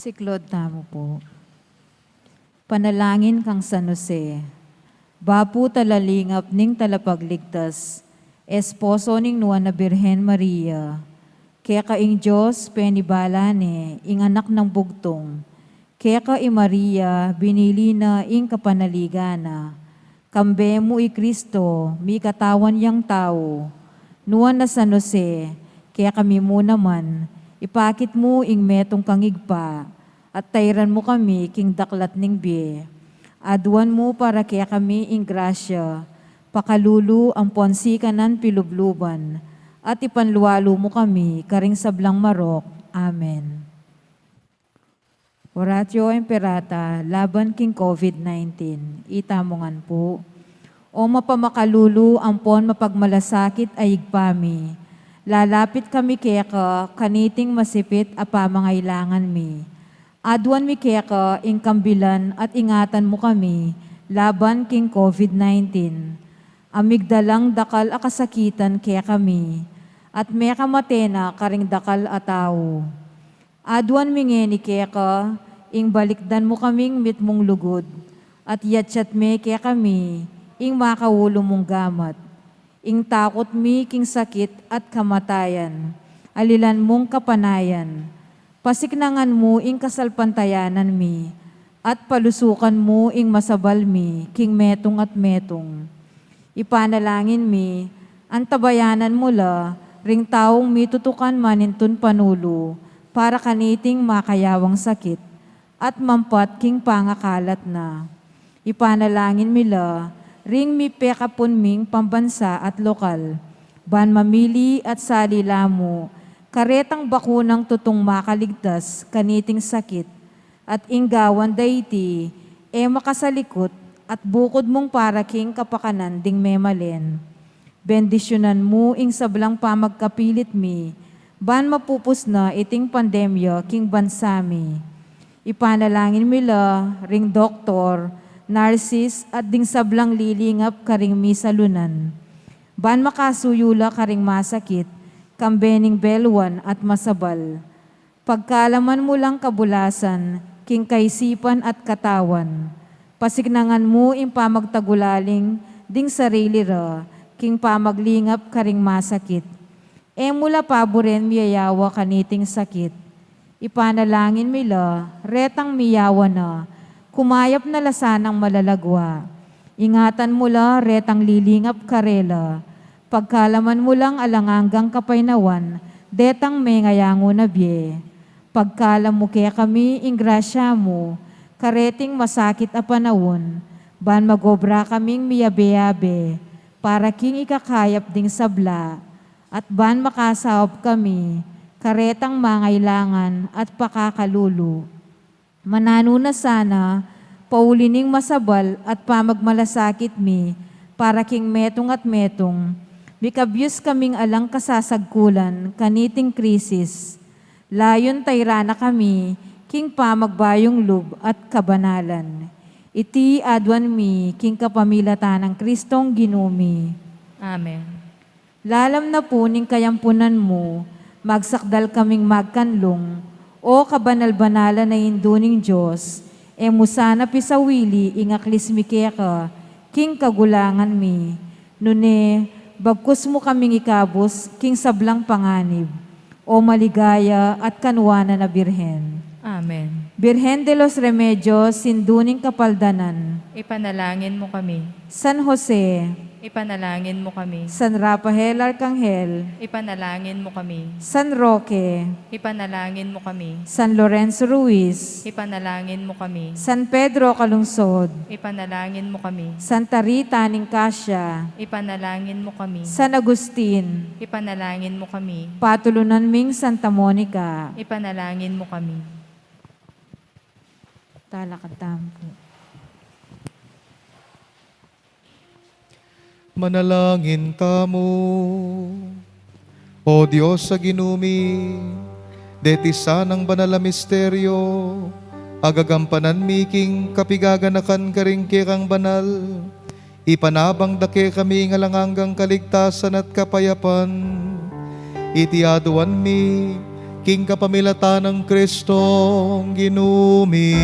Siklod tamo po. Panalangin kang San Jose. Bapu talalingap ning talapagligtas. Esposo ning nuwan na Birhen Maria. Kaya ka ing Diyos penibalane, ing anak ng bugtong. Kaya ka i Maria, binili na ing kapanaligana. Kambe mo i Kristo, mi katawan yang tao. Nuwan na San Jose, kaya kami mo naman, ipakit mo ing metong kangigpa, at tayran mo kami king daklat ning biye. Aduan mo para kaya kami ing grasya, pakalulu ang ponsi kanan pilubluban, at ipanluwalo mo kami karing sablang marok. Amen. Oratio Imperata, laban king COVID-19, itamongan po. O mapamakalulu ang pon mapagmalasakit ay igpami. Lalapit kami kaya ka, kaniting masipit a pamangailangan mi. Aduan mi kaya ka, ing kambilan at ingatan mo kami, laban king COVID-19. Amigdalang dakal a kasakitan kaya kami, at may kamatena karing dakal a tao. Aduan mi ngeni kaya ka, ing balikdan mo kaming mitmong lugod, at yatsat me kaya kami, ing makawulo mong gamat. Ing takot mi king sakit at kamatayan, alilan mong kapanayan. Pasiknangan mo ing kasalpantayanan mi, at palusukan mo ing masabal mi, king metong at metong. Ipanalangin mi, antabayanan mo la, ring taong mitutukan manintun panulo, para kaniting makayawang sakit, at mampat king pangakalat na. Ipanalangin mi la, ring mi pekapon ming pambansa at lokal, ban mamili at salila mo, karetang bakunang tutong makaligtas, kaniting sakit, at inggawan dayti, makasalikot, at bukod mong para king kapakanan ding memalen. Bendisyonan mo ing sablang pamagkapilit mi, ban mapupus na iting pandemya king bansami. Ipanalangin mi la, ring doktor, narsis at ding sablang lilingap karing misalunan. Ban makasuyula karing masakit, kambening belwan at masabal. Pagkalaman mo lang kabulasan, king kaisipan at katawan. Pasignangan mo ing pamagtagulaling, ding sarili ra, king pamaglingap karing masakit. Mula paboren miyayawa kaniting sakit. Ipanalangin mila, retang miyawa na, kumayap na lasanang malalagwa. Ingatan mo la, retang lilingap karela. Pagkalaman mo lang alanganggang kapainawan, detang may ngayango na biye. Pagkalam mo kaya kami, ingrasya mo, kareting masakit a panahon, ban magobra kaming miyabe-yabe, para king ikakayap ding sabla, at ban makasawab kami, karetang mangailangan at pakakalulu. Manano na sana, paulining masabal at pamagmalasakit mi, para king metong at metong, mikabyus kaming alang kasasagkulan, kaniting krisis. Layon tayrana kami, king pamagbayong lub at kabanalan. Iti adwan mi, king kapamilatan ng Kristong ginumi. Amen. Lalam na po ning kayampunan mo, magsakdal kaming magkanlong, o kabanal-banala na induning Diyos, musana pisawili ingaklis mi keka, king kagulangan mi. Nune, bagkus mo kaming ikabos, king sablang panganib, o maligaya at kanwana na Birhen. Amen. Birhen de los Remedios, sinduning kapaldanan. Ipanalangin mo kami. San Jose, Ipanalangin mo kami. San Rafael Arcangel, Ipanalangin mo kami. San Roque, Ipanalangin mo kami. San Lorenzo Ruiz, Ipanalangin mo kami. San Pedro Calungsod, Ipanalangin mo kami. Santa Rita Nicasio, Ipanalangin mo kami. San Agustin, Ipanalangin mo kami. Patulunan ming Santa Monica, Ipanalangin mo kami. talakatampo. Manalangin tamo. O Diyos sa ginumi, deti sanang banal a misteryo, agagampanan miking kapigaganakan karing kekang banal, ipanabang dake kami ngalanganggang kaligtasan at kapayapan, iti aduan mi, king kapamilatan ng Kristong ginumi.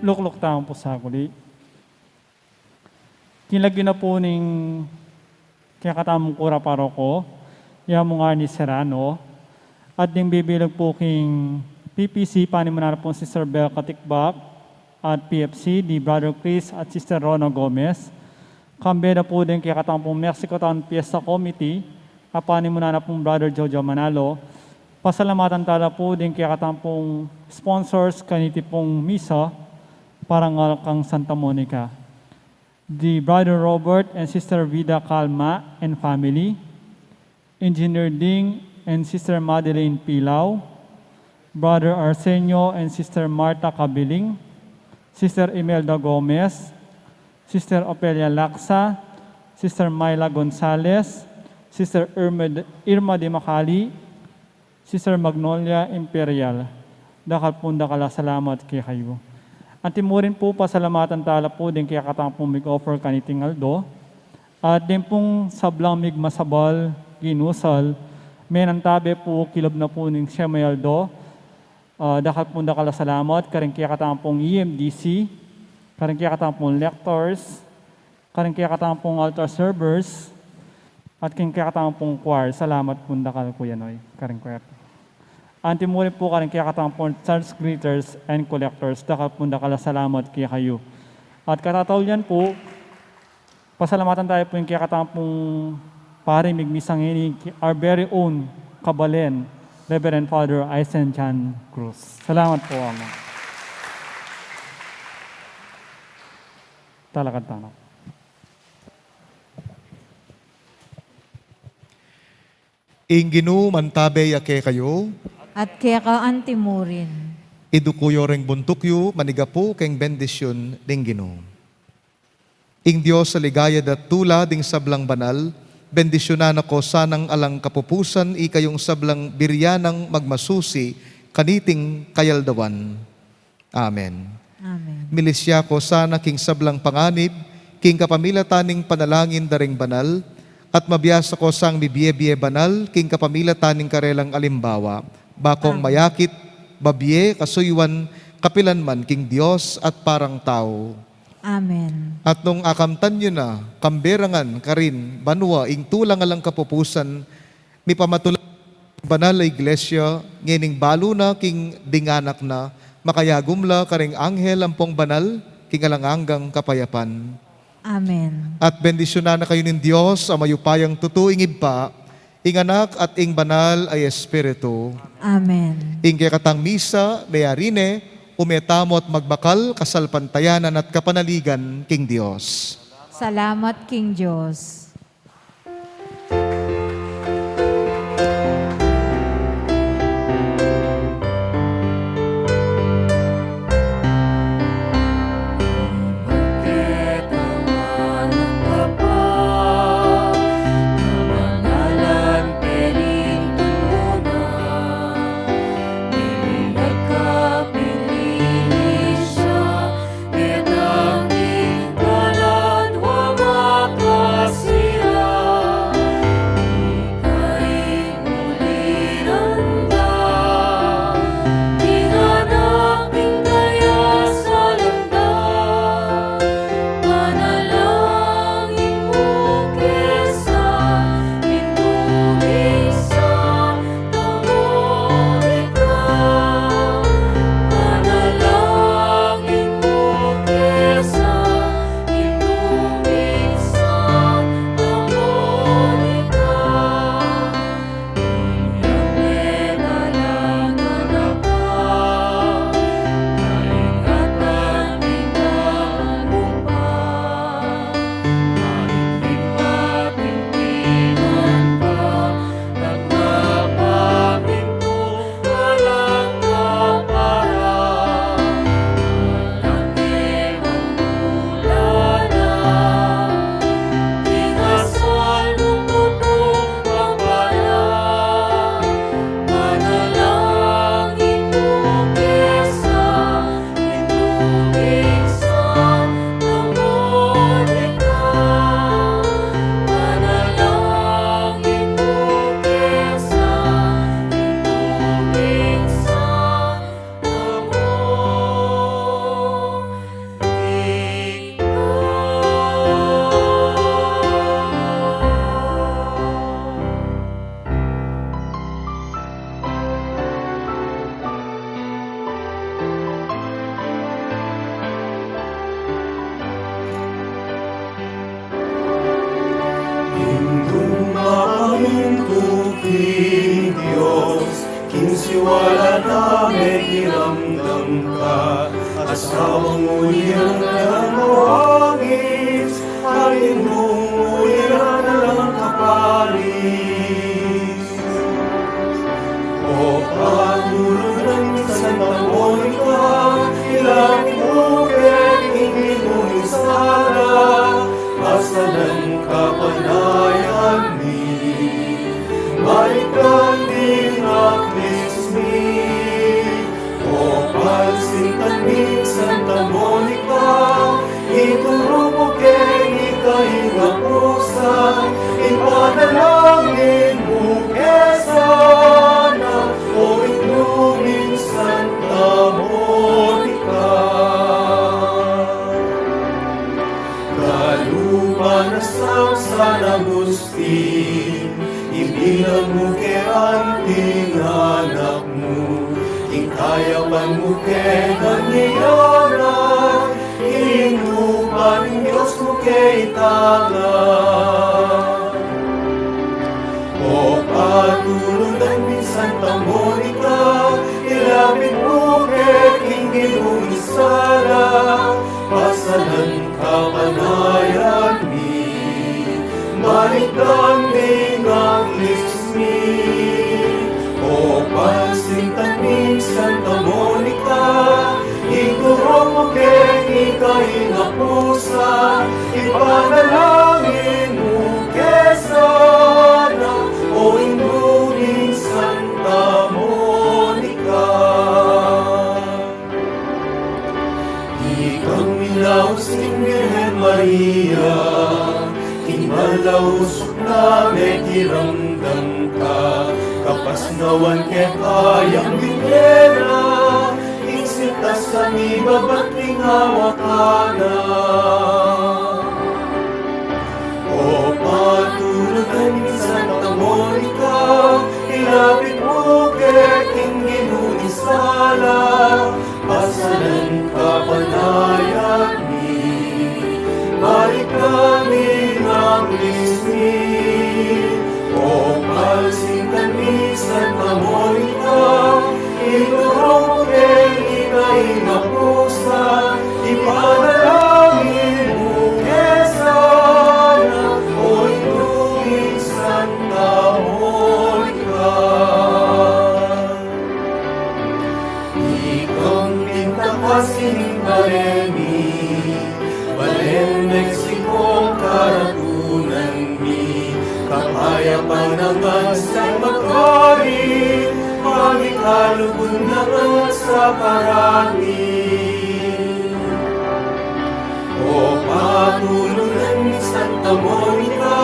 Lukluk taong po sa kuli. Kinlagyan na po ning kaya katamong kura paroko, yamo nga ni Serrano, at ding bibilag po king PPC, panimunan po si Sir Bel Katikbak, at PFC, di Brother Chris at Sister Rona Gomez. Kambe na po din kaya katamong Mexico Town Fiesta Committee, at panimunan na pong Brother Jojo Manalo. Pasalamatan tala po din kaya katamong sponsors kaniti pong misa, parang kang Santa Monica. The Brother Robert and Sister Vida Calma and family, Engineer Ding and Sister Madeline Pilaw, Brother Arsenio and Sister Marta Cabiling, Sister Imelda Gomez, Sister Opelia Laksa, Sister Myla Gonzalez, Sister Irma de Macali, Sister Magnolia Imperial. Dakal po dakala salamat kay kayo. Antimurin po pasalamatan tala po din kaya katang pong mig-offer kaniting Aldo. At din pong sablang migmasabal, ginusal, may nantabi po kilob na po ng siya may Aldo. Dakal po dakala salamat, karing kaya katang pong EMDC, karing kaya katang pong lectors, karing kaya katang pong altar servers, at karing kaya katang pong choir. Salamat po dakal po yanoy, karing kaya. Antimurin po karing kaya katangpon church greeters and collectors. Dakal po dakala salamat kaya kayo. At katataw yan po, pasalamatan tayo po yung kaya katangpong pare migmisang ini, our very own Kabalen, Reverend Father Aisen Chan Cruz. Salamat po, Ama. Talagang tanong. Inginu mantabe yake kayo, At kaya ka antimurin. idukuyo reng buntukyo, manigapo keng bendisyon ding Ginoo. Ing Diyos sa ligaya dat tula ding sablang banal, bendisyonan ako sanang alang kapupusan, ikayong sablang biryanang magmasusi, kaniting kayaldawan. Amen. Amen. Milisya ko sana king sablang panganib, king kapamilataning panalangin daring banal, at mabiyasa ko sang bibiye-biye banal, king kapamilataning karelang alimbawa, bakong mayakit, babiye, kasuywan, kapilanman, king Diyos at parang tao. Amen. At nung akamtan nyo na, kamberangan, karin, banwa, ing tulang alang kapupusan, mi pamatulang banal na iglesia, ngining balo na, king dinganak na, makayagumla, karing anghel, ampong banal, king alanganggang kapayapan. Amen. At bendisyonan na kayo ng Diyos, amayupayang tutuing iba, ing anak at ing banal ay Espiritu. Amen. Ing katang misa, mayarine, umetamo at magbakal, kasalpantayanan at kapanaligan, king Diyos. Salamat, King Diyos. Kita King siwala na may kiramdam ka, asawang uliran na lang mawangis, ang indong uliran na lang kaparis. O patuloy ng Santa Monica, ilang bukit hindi mo isara, masalan kapanayan ni Balikan din at lismi. O pansintan ni Santa Monica, ituro mo kay ikahinga pusa, ipanalangin mo kesana, o inumin Santa Monica. Kalupa na sa San Agustin, ibilang mo kay anting anak mo, ikayapan mo kay nangyayara, inupan ng Diyos mo kay tanga. O patulunan ni Santa Monica, ilapit mo kay King Ginong Sara, pasalan kapanayan ni Maritang din ang lismi. O pansintan ni Santa Monica, ituro mo kay ikahinga pusa, ipanalangin mo kesana, o inunin Santa Monica. Ikang minausing Birhen Maria, malausok na may kiramdam ka, kapasnawan kay kayang bigera, insintas sa mibabat lingawakana. O patulunan ni Santa Monica, ilapit mo kay King Ginong Sala, pasalan kapanayan ni balik namin ang lismi. O pansintan ni Santa Monica, ituro mo kay ikahinga pusa, ipanalangin mo kesana, o inumin Santa Monica. Ikaw pintakasing Baremi, Balen, Mexico, karatunan mi, kapayapan naman sa magkari, magikalubon naman sa parami. O patulunan ni Santa Monica,